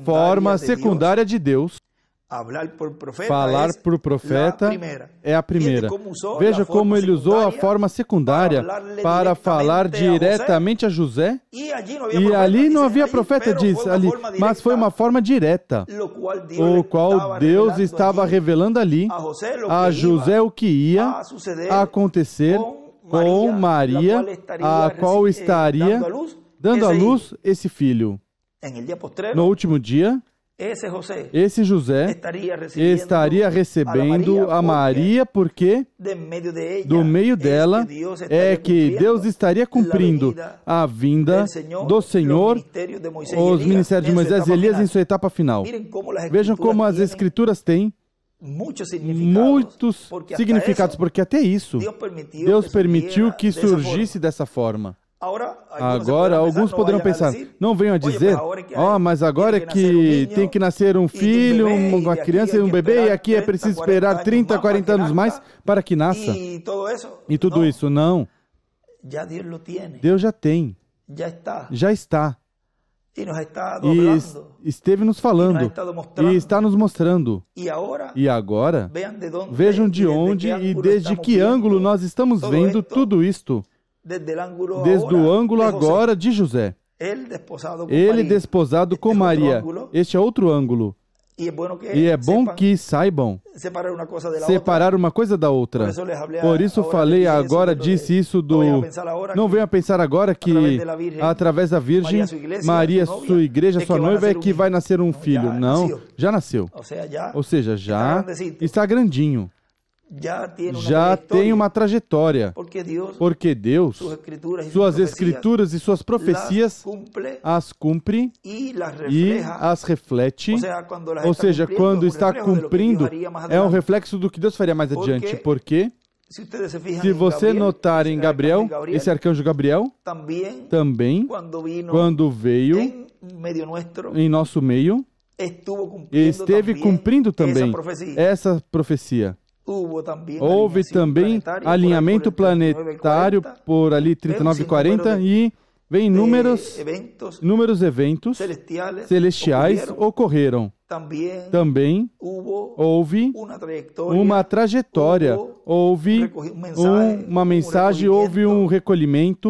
[SPEAKER 1] forma secundária de Deus. Falar por profeta é a primeira. Veja como ele usou a forma secundária para falar diretamente a José. E ali não havia profeta, diz ali, mas foi uma forma direta, o qual Deus estava revelando ali a José o que ia acontecer com Maria, a qual estaria dando à luz esse filho. No último dia, esse José estaria recebendo a Maria porque do meio dela é que Deus estaria cumprindo a vinda do Senhor, os ministérios de Moisés e Elias em sua etapa final. Vejam como as Escrituras têm muitos significados, porque até isso Deus permitiu que surgisse dessa forma. Agora, alguns poderão pensar, não venham a dizer, mas agora é que tem que nascer um filho, uma criança e um bebê, e aqui é preciso esperar 30, 40 anos mais para que nasça. E tudo isso, não. Deus já tem. Já está. E esteve nos falando. E está nos mostrando. E agora, vejam de onde e desde que ângulo nós estamos vendo tudo isto. Desde o ângulo agora de José. Ele desposado com Maria. Este é outro ângulo. E é bom que saibam separar uma coisa da outra. Por isso falei agora, disse isso do... Não venham a pensar agora que através da Virgem, Maria, sua igreja, sua noiva, é que vai nascer um filho. Não, já nasceu. Ou seja, já está grandinho. Já tem uma trajetória, porque Deus, suas escrituras e suas profecias as cumpre e as reflete, ou seja, quando está cumprindo, é um reflexo do que Deus faria mais adiante, porque, se você notar em Gabriel, esse arcanjo Gabriel, também, quando veio em nosso meio, esteve cumprindo também essa profecia. Houve também alinhamento planetário por ali 39 e 40 e vem inúmeros eventos celestiais ocorreram. Também houve uma trajetória, houve uma mensagem, houve um recolhimento,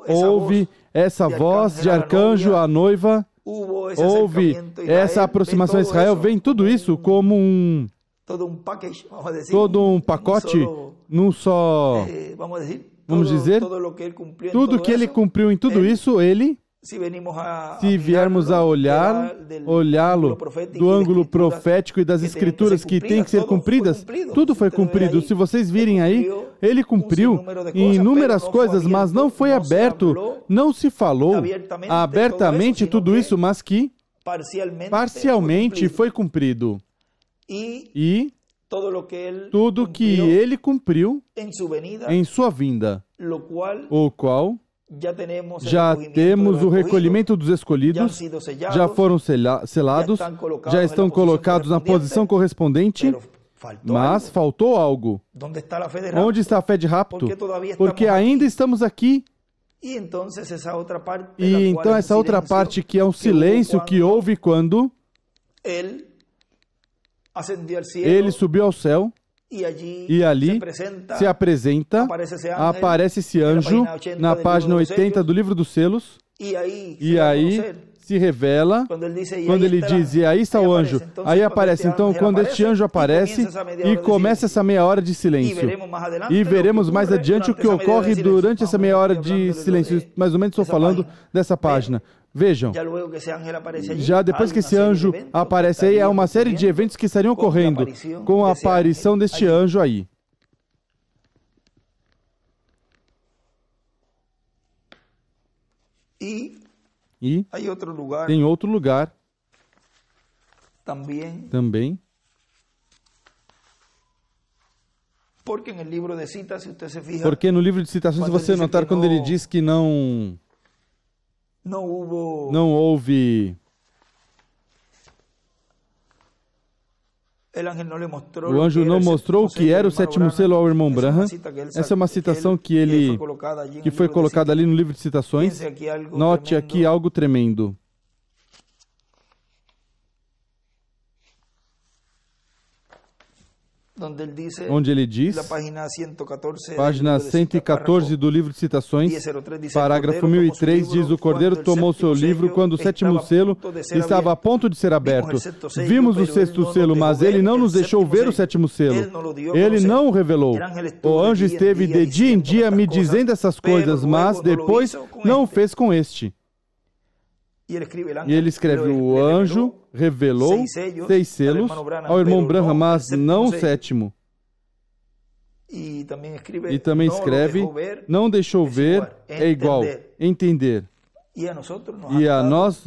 [SPEAKER 1] houve essa voz de arcanjo, a noiva, houve essa aproximação a Israel, vem tudo isso como todo um pacote, num só, vamos dizer, tudo que ele cumpriu em tudo isso, ele, se viermos a olhá-lo do ângulo profético e das escrituras que têm que ser cumpridas, tudo foi cumprido. Se vocês virem aí, ele cumpriu em inúmeras coisas, mas não foi aberto, não se falou abertamente tudo isso, mas que parcialmente foi cumprido. E tudo que ele cumpriu em sua vinda, o qual já temos o recolhimento dos escolhidos, já foram selados, já estão colocados na posição correspondente, mas faltou algo. Onde está a fé de rapto? Porque ainda estamos aqui. E então essa outra parte que é um silêncio que houve quando ele subiu ao céu. E ali se apresenta, aparece esse anjo na página 80 do livro dos selos, e aí se revela, quando ele diz, e aí está o anjo, aí aparece. Então, quando este anjo aparece, e começa essa meia hora de silêncio, e veremos mais adiante o que ocorre durante essa meia hora de silêncio, mais ou menos estou falando dessa página. Vejam, já depois que esse anjo aparece aí, há uma série de eventos que estariam ocorrendo com a aparição deste anjo aí. E tem outro lugar também. Porque no livro de citações, se você notar, quando ele diz que não houve... O anjo não mostrou o que era o sétimo selo ao irmão Branham. Essa é uma citação que foi colocada ali no livro de citações. Note aqui algo tremendo. Onde ele diz, página 114 do livro de citações, parágrafo 1003, diz: o Cordeiro tomou seu livro quando o sétimo selo estava a ponto de ser aberto. Vimos o sexto selo, mas ele não nos deixou ver o sétimo selo. Ele não o revelou. O anjo esteve de dia em dia me dizendo essas coisas, mas depois não o fez com este. E ele escreve: o anjo revelou 6 selos ao irmão Branham, mas não o sétimo. E também escreve: não deixou ver, é igual, entender. E a nós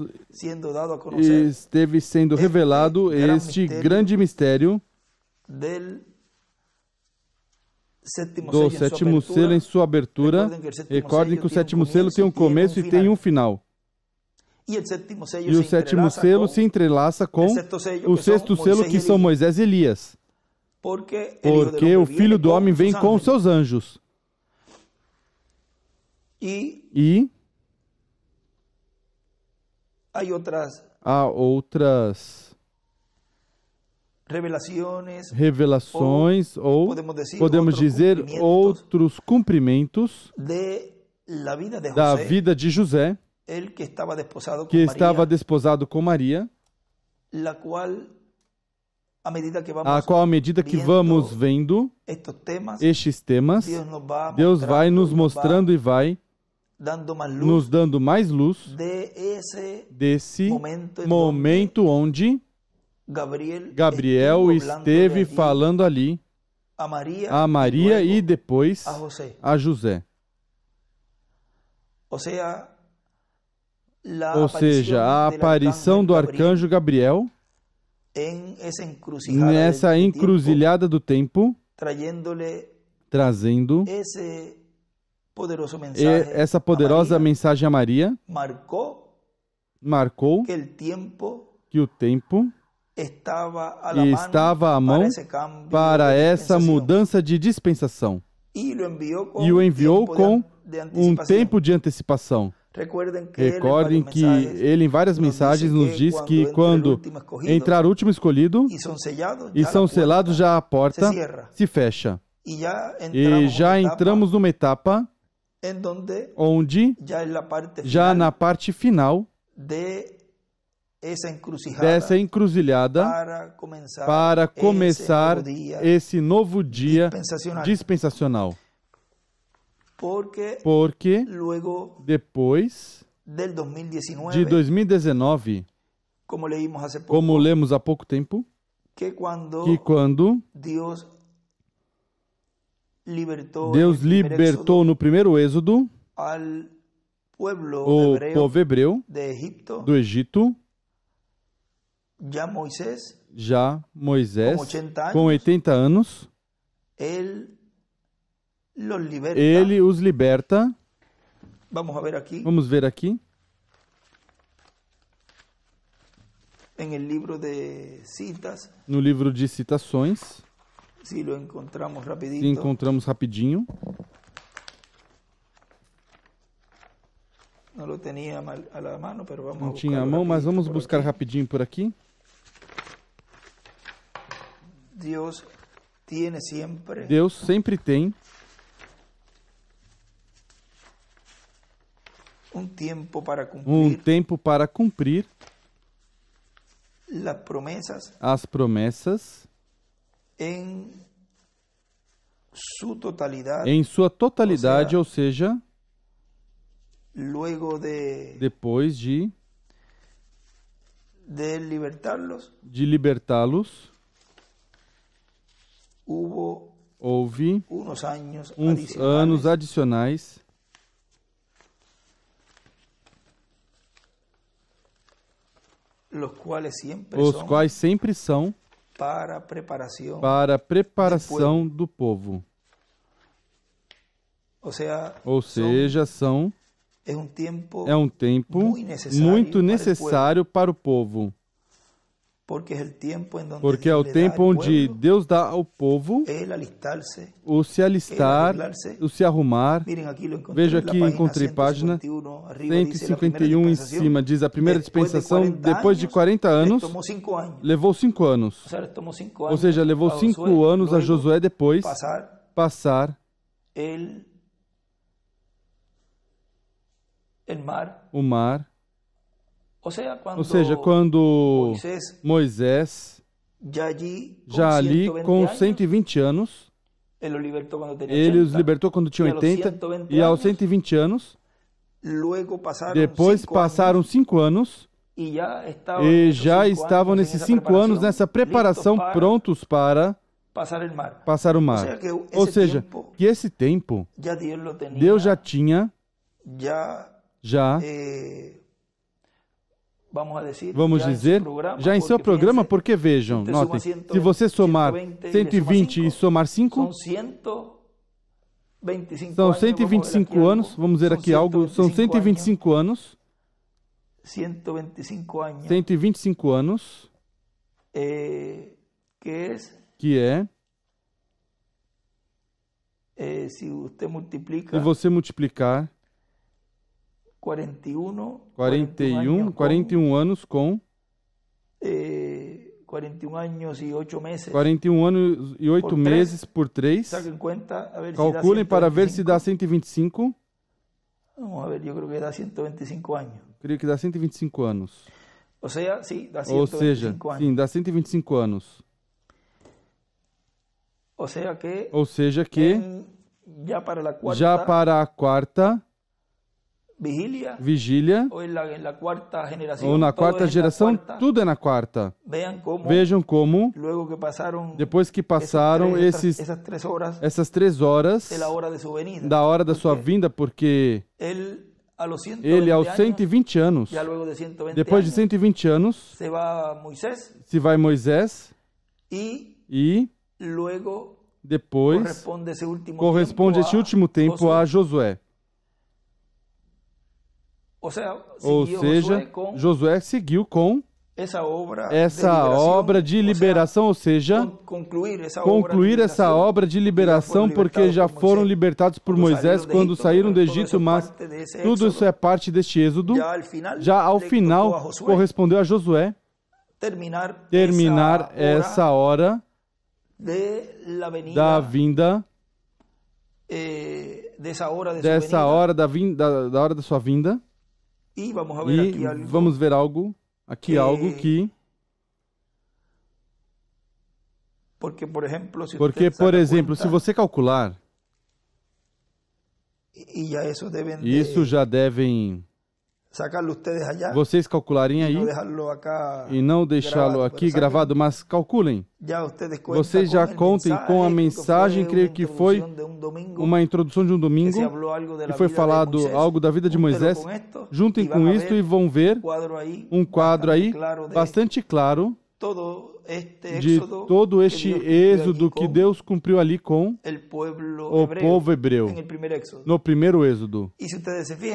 [SPEAKER 1] esteve sendo revelado este grande mistério do sétimo selo em sua abertura. Recordem que o sétimo selo tem um começo e tem um final. E o sétimo selo se entrelaça com o sexto selo, que são Moisés e Elias. Porque o Filho do Homem vem com os seus anjos. E há outras revelações, ou podemos dizer outros cumprimentos da vida de José, que estava desposado com Maria, a qual, à medida que vamos vendo estes temas, Deus vai nos mostrando e vai nos dando mais luz desse momento onde Gabriel esteve falando ali a Maria e depois a José. Ou seja, a aparição do arcanjo Gabriel nessa encruzilhada do tempo, trazendo essa poderosa mensagem a Maria, marcou que o tempo estava à mão para essa mudança de dispensação, e o enviou com um tempo de antecipação. Recordem que ele, em várias mensagens, nos diz que quando entrar o último escolhido e são selados, já a porta se fecha. E já entramos numa etapa onde, já na parte final dessa encruzilhada para começar esse novo dia dispensacional. Porque depois de 2019, como lemos há pouco tempo, que quando Deus libertou no primeiro êxodo o povo hebreu do Egito, já Moisés, com 80 anos, ele os liberta. Vamos ver aqui. No livro de Citações. Se encontramos rapidinho. Não tinha a mão, mas vamos buscar rapidinho por aqui. Deus sempre tem um tempo para cumprir as promessas em sua totalidade, ou seja, depois de libertá-los, houve uns anos adicionais os quais sempre são para a preparação do povo. Ou seja, é um tempo muito necessário para o povo. Porque é o tempo onde Deus dá ao povo o se alistar, o se arrumar. Veja aqui, encontrei página 151 em cima. Diz a primeira dispensação, depois de 40 anos, levou 5 anos. Ou seja, levou 5 anos a Josué depois passar o mar. Ou seja, quando Moisés, já ali com 120 anos, ele os libertou quando tinha 80, e aos 120 anos, depois passaram 5 anos, e já estavam nesses 5 anos nessa preparação prontos para passar o mar. Ou seja, que esse tempo, Deus já tinha, vamos dizer, já em seu programa, porque vejam, notem, se você somar 120 e somar 5, são 125 anos, vamos ver aqui algo, são 125 anos, 125 anos, que é, se você multiplicar 41 anos com 41 anos e 8 meses por 3. Calculem para ver se dá 125. Vamos ver, eu creio que dá 125 anos. Creio que dá 125 anos. Ou seja, sim, dá 125 anos. Ou seja que já para a quarta vigília, ou na quarta geração, tudo é na quarta. Vejam como, depois que passaram essas 3 horas da hora da sua vinda, porque ele aos 120 anos, depois de 120 anos, se vai Moisés, e depois corresponde esse último tempo a Josué. Ou seja, Josué seguiu com essa obra de liberação, ou seja, concluir essa obra de liberação, porque já foram libertados por Moisés quando saíram do Egito, mas tudo isso é parte deste êxodo. Já ao final, correspondeu a Josué terminar essa hora da vinda, dessa hora da hora da sua vinda. E vamos ver algo aqui algo que...
[SPEAKER 2] Porque,
[SPEAKER 1] por exemplo, se você calcular, isso já devem vocês calcularem aí e não deixá-lo aqui gravado, mas calculem. Vocês já contem com a mensagem, creio que foi uma introdução de um domingo, e foi falado algo da vida de Moisés. Juntem com isto e vão ver um quadro aí bastante claro de todo este êxodo que Deus cumpriu ali com o povo hebreu, no primeiro êxodo.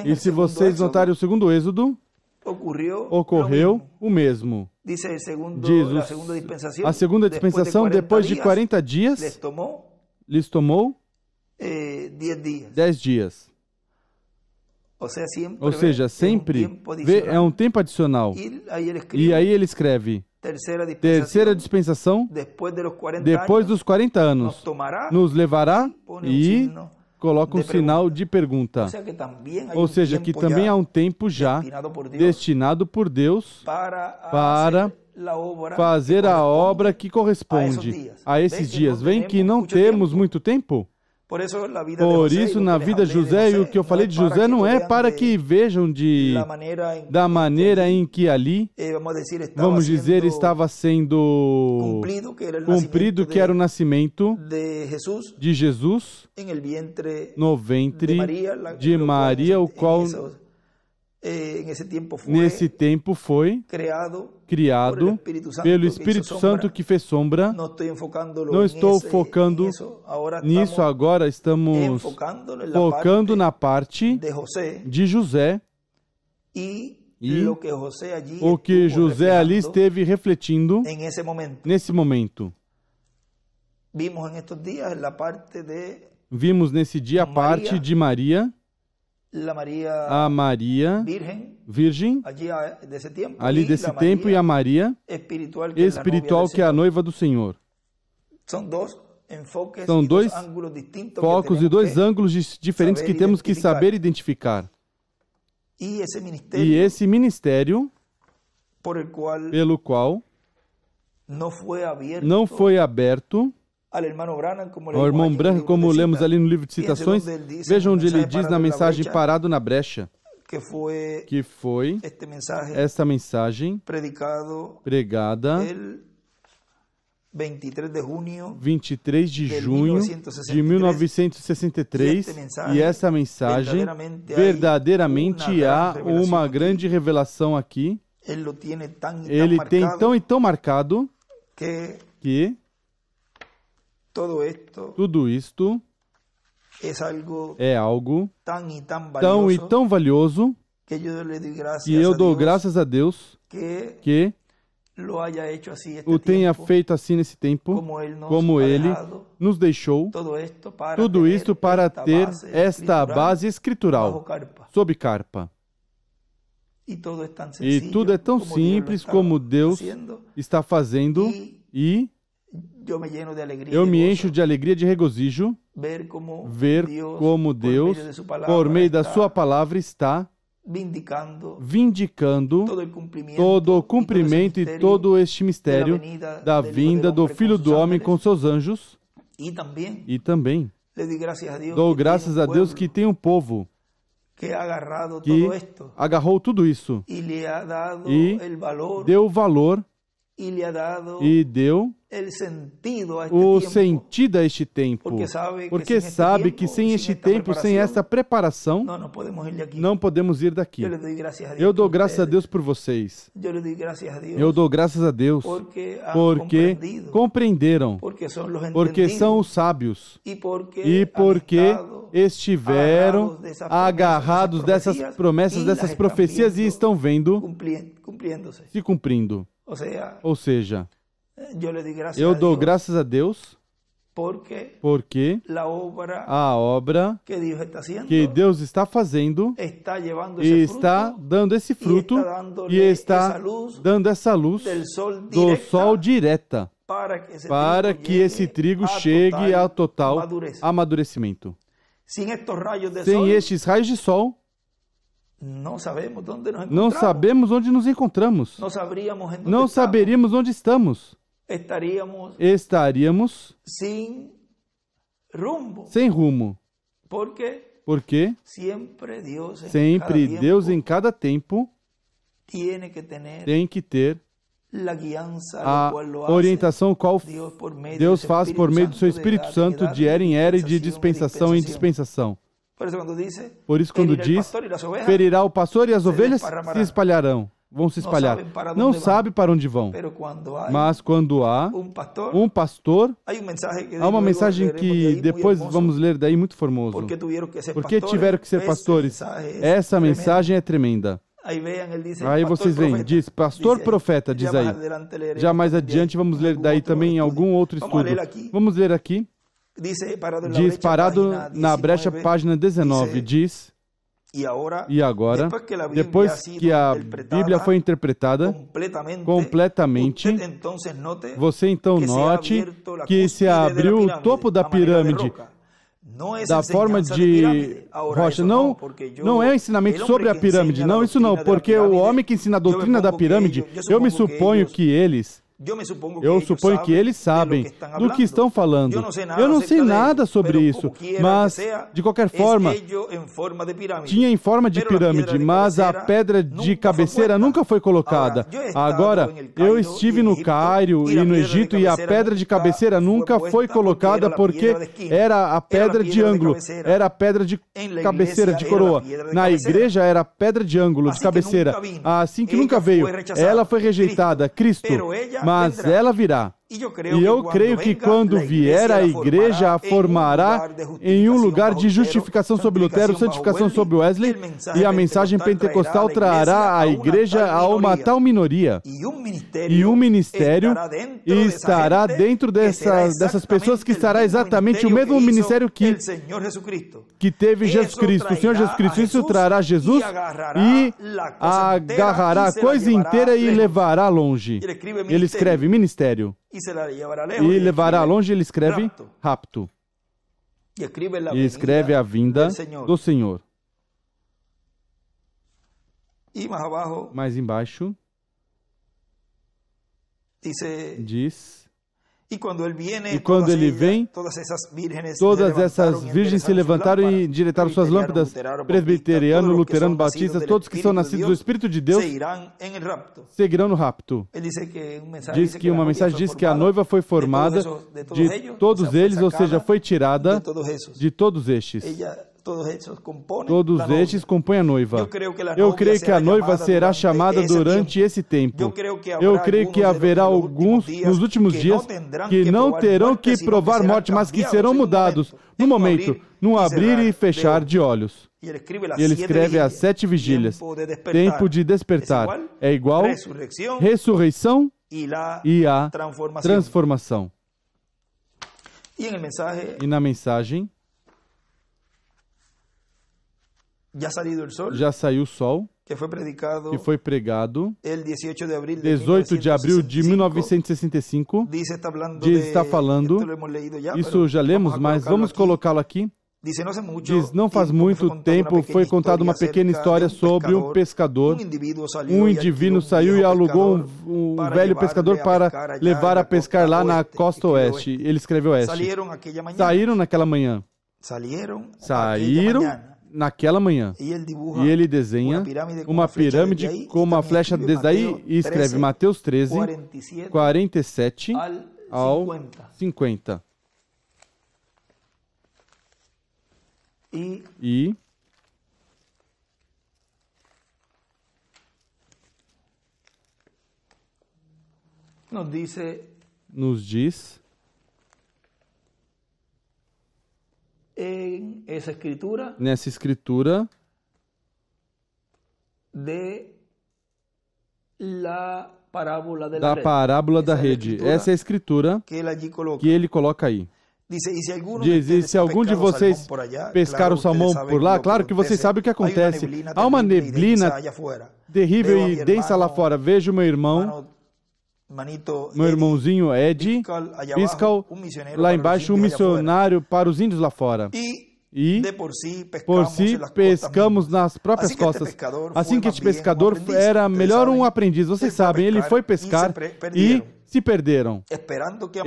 [SPEAKER 1] E se vocês notarem o segundo êxodo, ocorreu o mesmo. Diz a segunda dispensação, depois de 40 dias, lhes tomou 10 dias. Ou seja, sempre é um tempo adicional. E aí ele escreve: terceira dispensação, depois dos 40 anos, nos levará e coloca um sinal de pergunta. Ou seja, que também há um tempo já destinado por Deus para fazer a obra que corresponde a esses dias. Vem que não temos muito tempo? Por isso, na vida de José, e o que eu falei de José não é para que vejam da maneira em que ali, vamos dizer, estava sendo cumprido, que era o nascimento de Jesus no ventre de Maria, o qual nesse tempo foi criado pelo Espírito Santo que fez sombra. Não estou focando nisso agora, estamos focando na parte de José e o que José ali esteve refletindo nesse momento. Vimos nesse dia a parte de Maria, a Maria virgem, ali desse tempo, e a Maria espiritual, que é a noiva do Senhor. São dois focos e dois ângulos diferentes que temos que saber identificar. E esse ministério, pelo qual não foi aberto ao irmão Branham, como lemos ali no livro de citações, vejam onde ele diz na mensagem Parado na Brecha, que foi esta mensagem pregada 23 de junho de 1963, e essa mensagem, verdadeiramente há uma grande revelação aqui. Ele tem tão e tão marcado que tudo isto é algo tão e tão valioso que eu dou graças a Deus que o tenha feito assim nesse tempo, como Ele nos deixou, tudo isto para ter esta base escritural sob carpa. E tudo é tão simples como Deus está fazendo, e eu me encho de alegria, de regozijo, ver como Deus, por meio da sua palavra, está vindicando todo o cumprimento e todo este mistério da vinda do Filho do Homem com seus anjos. E também dou graças a Deus que tem um povo que agarrou tudo isso e deu valor e deu o sentido a este tempo, porque sabe que sem este tempo, sem essa preparação, não podemos ir daqui. Eu dou graças a Deus por vocês. Eu dou graças a Deus porque compreenderam, porque são os sábios e porque estiveram agarrados dessas promessas, dessas profecias, e estão vendo se cumprindo. Ou seja, eu dou graças a Deus porque a obra que Deus está fazendo e está dando esse fruto e está dando essa luz do sol direta para que esse trigo chegue ao total amadurecimento. Sem estes raios de sol,
[SPEAKER 2] não
[SPEAKER 1] sabemos onde nos encontramos. Não saberíamos onde estamos. Estaríamos sem rumo. Porque sempre Deus em cada tempo tem que ter a orientação qual Deus faz por meio do seu Espírito Santo de era em era e de dispensação em dispensação. Por isso, quando diz, ferirá o pastor e as ovelhas se espalharão, vão se espalhar. Não sabe para onde vão. Mas quando há um pastor, há uma mensagem que depois vamos ler daí muito formoso. Porque tiveram que ser pastores? Essa mensagem é tremenda. Aí vocês veem, diz, pastor profeta, diz aí. Já mais adiante vamos ler daí também em algum outro estudo. Vamos ler aqui. Diz, parado na brecha, página 19, diz, e agora, depois que a Bíblia foi interpretada completamente, você então note que se abriu o topo da pirâmide, da forma de rocha. Não é um ensinamento sobre a pirâmide, não, isso não, porque o homem que ensina a doutrina da pirâmide, eu suponho que eles sabem do que estão falando. Eu não sei nada sobre isso, mas, de qualquer forma, tinha em forma de pirâmide, mas a pedra de cabeceira nunca foi colocada. Agora, eu estive no Cairo e no Egito e a pedra de cabeceira nunca foi colocada porque era a pedra de ângulo, era a pedra de cabeceira, de coroa. Na igreja era a pedra de ângulo, de cabeceira. Assim que nunca veio. Ela foi rejeitada, Cristo. Mas ela virá. E eu creio que quando vier, a igreja a formará em um lugar de justificação sobre Lutero, santificação sobre Wesley, e a mensagem pentecostal trará a igreja a uma tal minoria. E um ministério estará dentro dessas pessoas, que estará exatamente o mesmo ministério que teve Jesus Cristo, o Senhor Jesus Cristo. Isso trará Jesus e agarrará a coisa inteira e levará longe. Ele escreve ministério. E levará longe, ele escreve rapto. E escreve a vinda do Senhor. Mais embaixo, diz, e quando ele vem, todas essas virgens se levantaram e endireitaram suas lâmpadas, presbiteriano, luterano, batistas, todos que são nascidos do Espírito de Deus, seguirão no rapto. Diz que uma mensagem diz que a noiva foi formada de todos eles, ou seja, foi tirada de todos estes. Todos estes compõem a noiva. Eu creio que a noiva será chamada durante esse tempo. Eu creio que haverá alguns nos últimos dias que não terão que provar morte, mas que serão mudados no momento, num abrir e fechar de olhos. E ele escreve as 7 vigílias. Tempo de despertar é igual ressurreição e a transformação. E na mensagem, já saiu o sol, que foi pregado 18 de abril de 1965. Diz, está falando, isso já lemos, mas vamos colocá-lo aqui. Diz, não faz muito tempo foi contada uma pequena história sobre um pescador. Um indivíduo saiu e alugou um velho pescador para levar a pescar lá na costa oeste. Ele escreveu oeste. Saíram naquela manhã. Saíram naquela manhã. E ele desenha uma pirâmide com uma flecha desde aí e escreve Mateus 13, 47 ao 50. E nos diz nessa escritura da parábola da rede. Essa é a escritura que ele coloca aí. Diz, e se algum de vocês pescar o salmão por lá, claro que vocês sabem o que acontece. Há uma neblina terrível e densa lá fora. Vejo meu irmãozinho Ed Piscal, lá embaixo, um missionário para os índios lá fora. e por si pescamos nas próprias costas. Assim que este pescador era melhor um aprendiz. Vocês sabem, ele foi pescar e se perderam,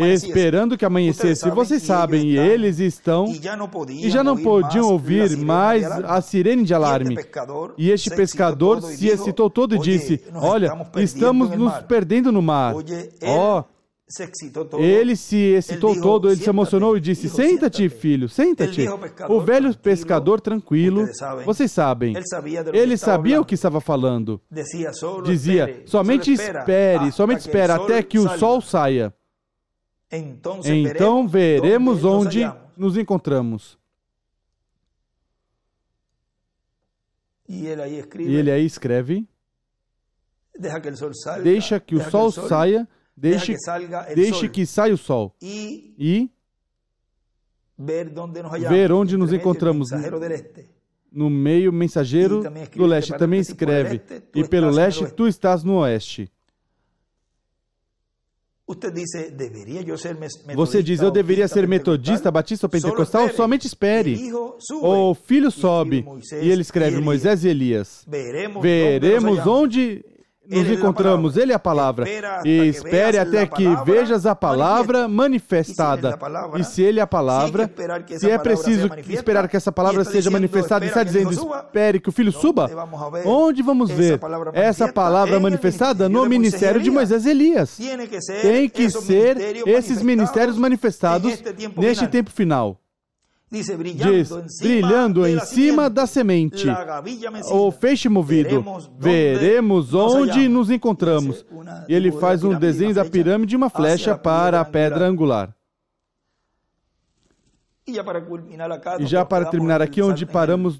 [SPEAKER 1] esperando que amanhecesse. Vocês sabem, e eles estão e já não podiam ouvir mais a sirene de alarme. E este pescador se excitou todo e disse: olha, estamos nos perdendo no mar. Ele se excitou todo, ele se emocionou e disse: senta-te, filho, senta-te. O velho pescador tranquilo, vocês sabem, ele sabia o que estava falando. Dizia: somente espere até que o sol saia. Então veremos onde nos encontramos. E ele aí escreve: deixa que o sol saia. Deixe que saia o sol e ver onde nos encontramos. No meio, mensageiro do leste também escreve: e pelo leste tu estás no oeste. Você diz: eu deveria ser metodista, batista ou pentecostal? Somente espere. O filho sobe e ele escreve: Moisés e Elias. Veremos onde nos encontramos, ele é a palavra. E espere até que vejas a palavra manifestada. E se ele é a palavra, se é preciso esperar que essa palavra seja manifestada, está dizendo: espere que o filho suba. Onde vamos ver essa palavra manifestada? No ministério de Moisés e Elias. Tem que ser esses ministérios manifestados neste tempo final. Diz, brilhando em cima da semente, o feixe movido, veremos onde nos encontramos. E ele faz um desenho da pirâmide e uma flecha para a pedra angular. E já para terminar aqui, onde paramos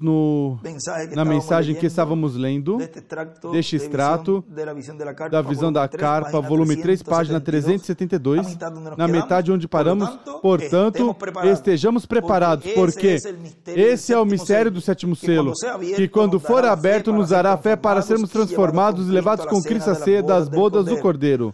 [SPEAKER 1] na mensagem que estávamos lendo, deste extrato da visão da carpa, volume 3, página 372, na metade onde paramos: portanto, estejamos preparados, porque esse é o mistério do sétimo selo, que quando for aberto nos dará fé para sermos transformados e levados com Cristo à ceia das bodas do Cordeiro.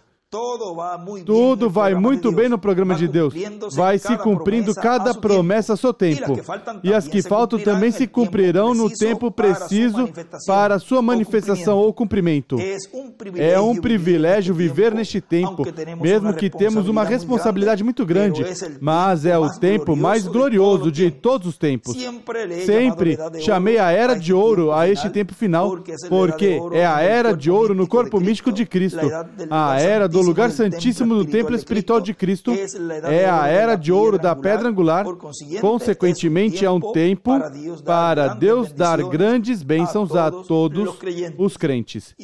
[SPEAKER 1] Tudo vai muito bem no programa de Deus. Vai se cumprindo cada promessa a seu tempo. E as que faltam também se cumprirão no tempo preciso para a sua manifestação ou cumprimento. É um privilégio viver neste tempo, mesmo que temos uma responsabilidade muito grande, mas é o tempo mais glorioso de todos os tempos. Sempre chamei a Era de Ouro a este tempo final, porque é a Era de Ouro no corpo místico de Cristo. A Era do lugar santíssimo do templo espiritual de Cristo é a Era de Ouro da pedra angular. Consequentemente, é um tempo para Deus dar grandes bênçãos a todos os crentes.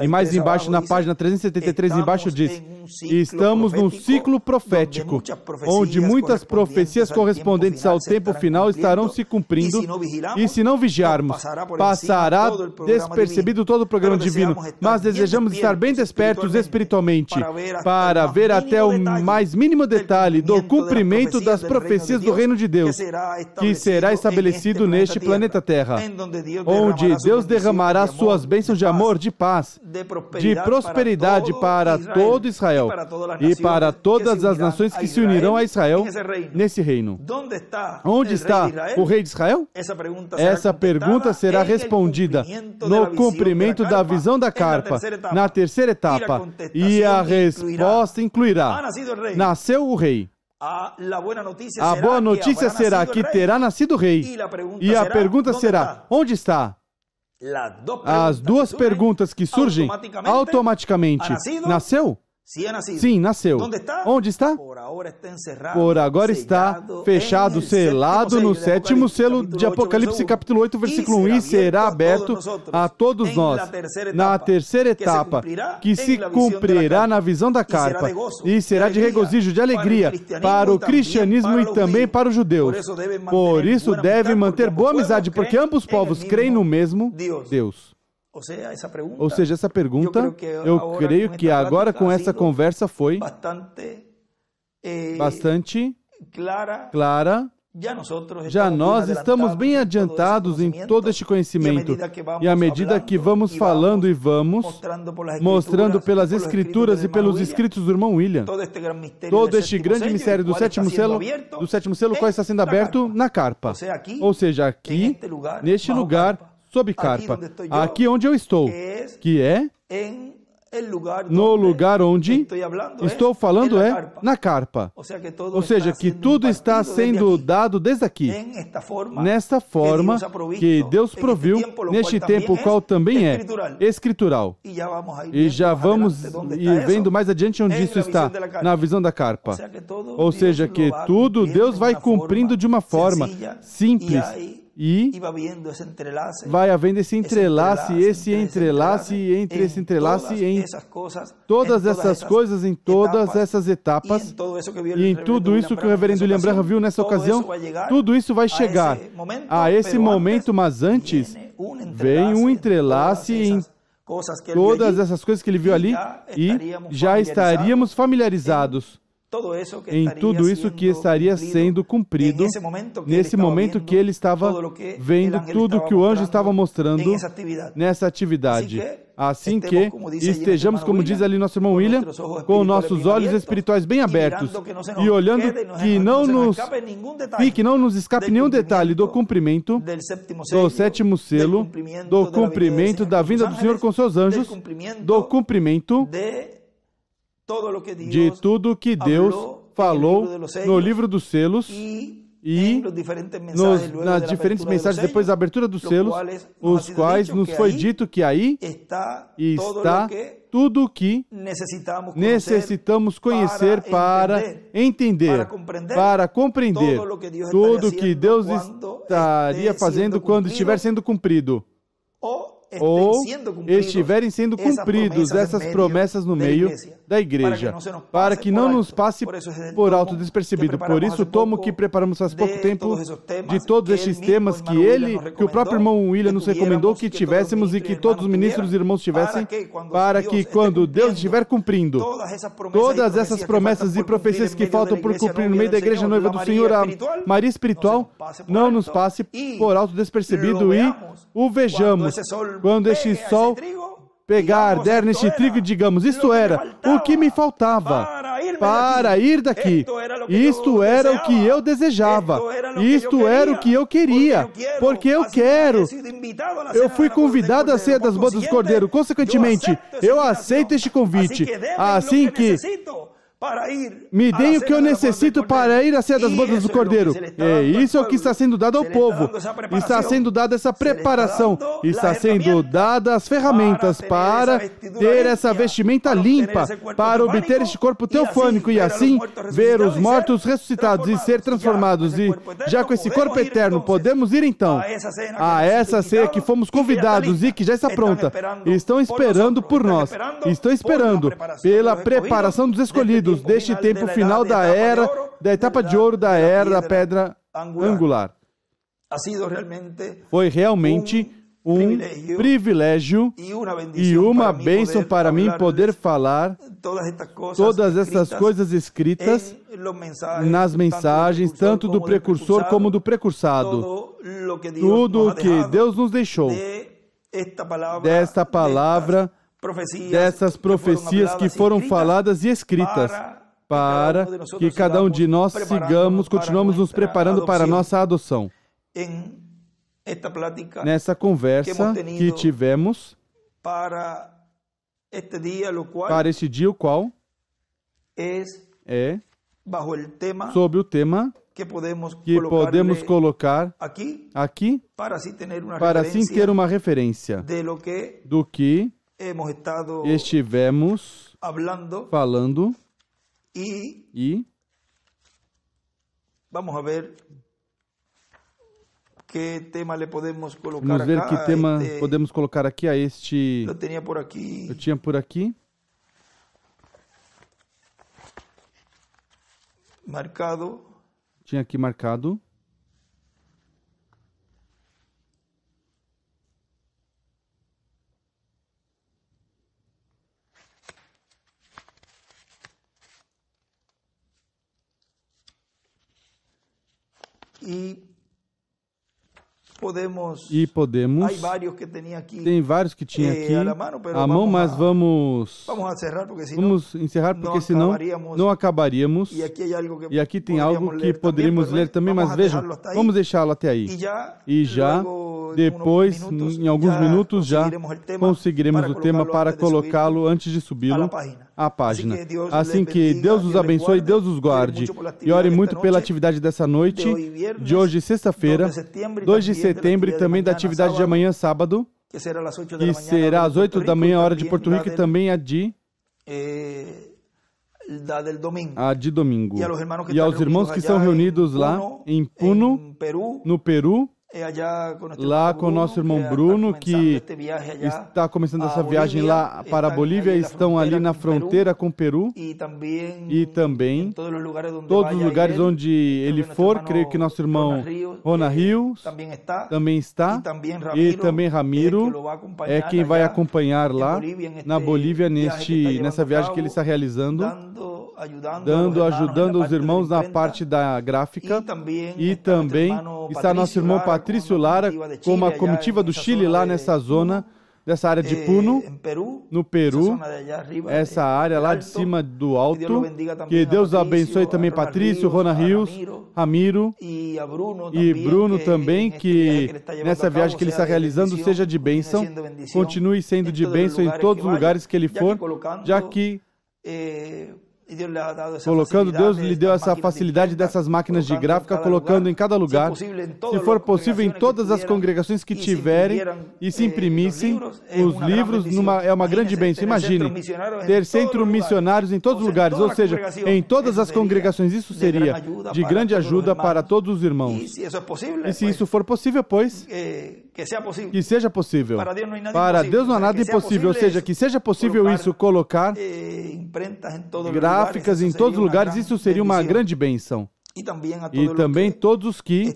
[SPEAKER 1] E mais embaixo, na página 373, embaixo diz: estamos num ciclo profético, onde muitas profecias correspondentes ao tempo final estarão se cumprindo, e se não vigiarmos, passará despercebido todo o programa divino, mas desejamos estar bem despertos espiritualmente, para ver até o mais mínimo detalhe do cumprimento das profecias do reino de Deus, que será estabelecido neste planeta Terra, onde Deus derramará suas bênçãos de amor, de paz, de prosperidade para todo Israel e para todas as nações que se unirão a Israel nesse reino. Onde está o rei de Israel? Essa pergunta será respondida no cumprimento da visão da carpa, na terceira etapa, e a resposta incluirá: nasceu o rei. A boa notícia será que terá nascido o rei. E a pergunta será: onde está? As duas perguntas que surgem automaticamente: nasceu? Sim, nasceu. Onde está? Por agora está fechado, selado no sétimo selo de Apocalipse, capítulo 8, versículo 1, e será aberto a todos nós na terceira etapa, que se cumprirá na visão da carpa, e será de regozijo, de alegria para o cristianismo e também para os judeus. Por isso devem manter boa amizade, porque ambos os povos creem no mesmo Deus. Ou seja, essa pergunta, eu creio que agora com essa conversa foi bastante clara, Já nós estamos bem adiantados em todo este conhecimento, e à medida que vamos falando e vamos mostrando pelas Escrituras e pelos escritos do irmão William, todo este grande mistério do sétimo selo, qual está sendo aberto na carpa. Ou seja, aqui, neste lugar, sob carpa, aqui onde eu estou, que é no lugar onde estou falando é na carpa. Ou seja, que tudo está sendo dado desde aqui, nesta forma que Deus proviu neste tempo, o qual também é escritural. E já vamos ir vendo mais adiante onde isso está, na visão da carpa. Ou seja, que tudo Deus vai cumprindo de uma forma simples. E vai havendo esse entrelace entre todas essas coisas, em todas essas etapas, e em tudo isso que o reverendo William Branham viu nessa ocasião, tudo isso vai chegar a esse momento, mas antes vem um entrelace em todas essas coisas que ele viu ali, e já estaríamos familiarizados em tudo isso que estaria sendo cumprido nesse momento que ele estava vendo tudo que o anjo estava mostrando nessa atividade. Assim que estejamos, como diz ali nosso irmão William, com nossos olhos espirituais bem abertos e olhando que não nos escape nenhum detalhe do cumprimento do sétimo selo, do cumprimento da vinda do Senhor com seus anjos, do cumprimento de tudo que Deus falou no livro dos selos e nas diferentes mensagens depois da abertura dos selos, os quais nos foi dito que aí está tudo o que necessitamos conhecer para entender, para compreender tudo que Deus estaria fazendo quando estiver sendo cumprido, ou estiverem sendo cumpridos essas promessas no meio da igreja, para que não nos passe por alto despercebido. Por isso, tomo que preparamos faz pouco tempo de todos estes temas que o próprio irmão William nos recomendou que tivéssemos e que todos os ministros e irmãos tivessem, para que quando Deus estiver cumprindo todas essas promessas e profecias que faltam por cumprir no meio da igreja noiva do Senhor, a Maria espiritual, não nos passe por alto despercebido e o vejamos quando este sol pegar, arder neste trigo e digamos, isto era o que me faltava para ir daqui. Isto era o que eu desejava. Isto era o que eu queria. Porque eu quero. Eu fui convidado a ceia das bodas do Cordeiro. Consequentemente, eu aceito este convite. Assim que me deem o que eu necessito para ir à ceia das bodas do Cordeiro. É isso que está sendo dado ao povo. Está sendo dada essa preparação. Está sendo dadas as ferramentas para ter essa vestimenta limpa, para obter este corpo teofânico e assim ver os mortos ressuscitados e ser transformados. E já com esse corpo eterno, podemos ir então a essa ceia que fomos convidados e que já está pronta. Estão esperando por nós. Estão esperando pela preparação dos escolhidos deste tempo final da era, da etapa de ouro da era da pedra angular. Foi realmente um privilégio e uma bênção para mim poder falar todas essas coisas escritas nas mensagens, tanto do precursor como do precursado. Tudo o que Deus nos deixou desta palavra, dessas profecias que foram faladas e escritas, para que cada um de nós continuamos nos preparando para a nossa adoção. Nessa conversa que tivemos para este dia, o qual é sobre o tema que podemos colocar aqui para assim ter uma referência do que estivemos falando e vamos ver que tema podemos colocar aqui a este. Eu tinha por aqui marcado. Tinha aqui marcado. E podemos. Tem vários que tinha aqui à mão, mas vamos encerrar porque senão não acabaríamos. E aqui tem algo que poderíamos ler também, mas vejam, vamos deixá-lo até aí. E já depois, em alguns minutos, já conseguiremos o tema para colocá-lo antes de subi-lo à página. Assim que Deus os abençoe, Deus os guarde. E ore muito pela atividade dessa noite, de hoje, sexta-feira, 2 de setembro, e também da atividade de amanhã, sábado, que será às 8 da manhã, hora de Porto Rico, e também a de domingo. E aos irmãos que estão reunidos lá em Puno, no Peru, lá com o nosso irmão Bruno, que está começando essa viagem lá para a Bolívia, estão ali na fronteira com o Peru, e também todos os lugares onde ele for, creio que nosso irmão Rona Rios também está, e também Ramiro é quem vai acompanhar lá na Bolívia nessa viagem que ele está realizando, ajudando os irmãos na parte da gráfica, e também está nosso irmão Patrício Lara com uma comitiva do Chile lá nessa zona, dessa área de Puno, no Peru, essa área lá de cima do alto. Que Deus abençoe também Patrício, Rona Rios, Ramiro e Bruno também, que nessa viagem que ele está realizando seja de bênção, continue sendo de bênção em todos os lugares que ele for, já que Deus lhe deu essa facilidade dessas máquinas de gráfica, colocando em cada lugar, se for possível, em todas as congregações que tiverem, e se imprimissem os livros, é uma grande bênção. Imagine, ter centro missionários em todos os lugares, ou seja, em todas as congregações. Isso seria de grande ajuda para todos os irmãos. E se isso for possível, pois, que seja possível. Para Deus não há nada impossível, ou seja, que seja possível isso, colocar gráficas em todos os lugares, isso seria uma grande bênção. E também todos os que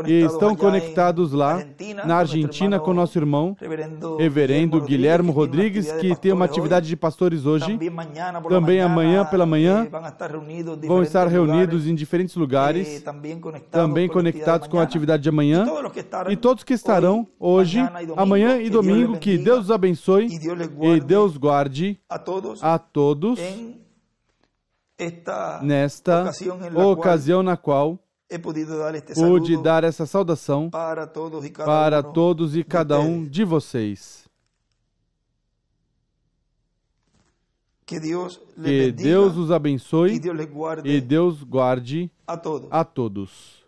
[SPEAKER 1] estão conectados lá na Argentina com nosso irmão Reverendo Guilhermo Rodrigues, que tem uma atividade de pastores hoje. Também amanhã pela manhã vão estar reunidos em diferentes lugares, também conectados com a atividade de amanhã. E todos que estarão hoje, amanhã e domingo, que Deus os abençoe e Deus guarde a todos nesta ocasião na qual pude dar essa saudação para todos e cada um de vocês. Que Deus os abençoe e Deus guarde a todos.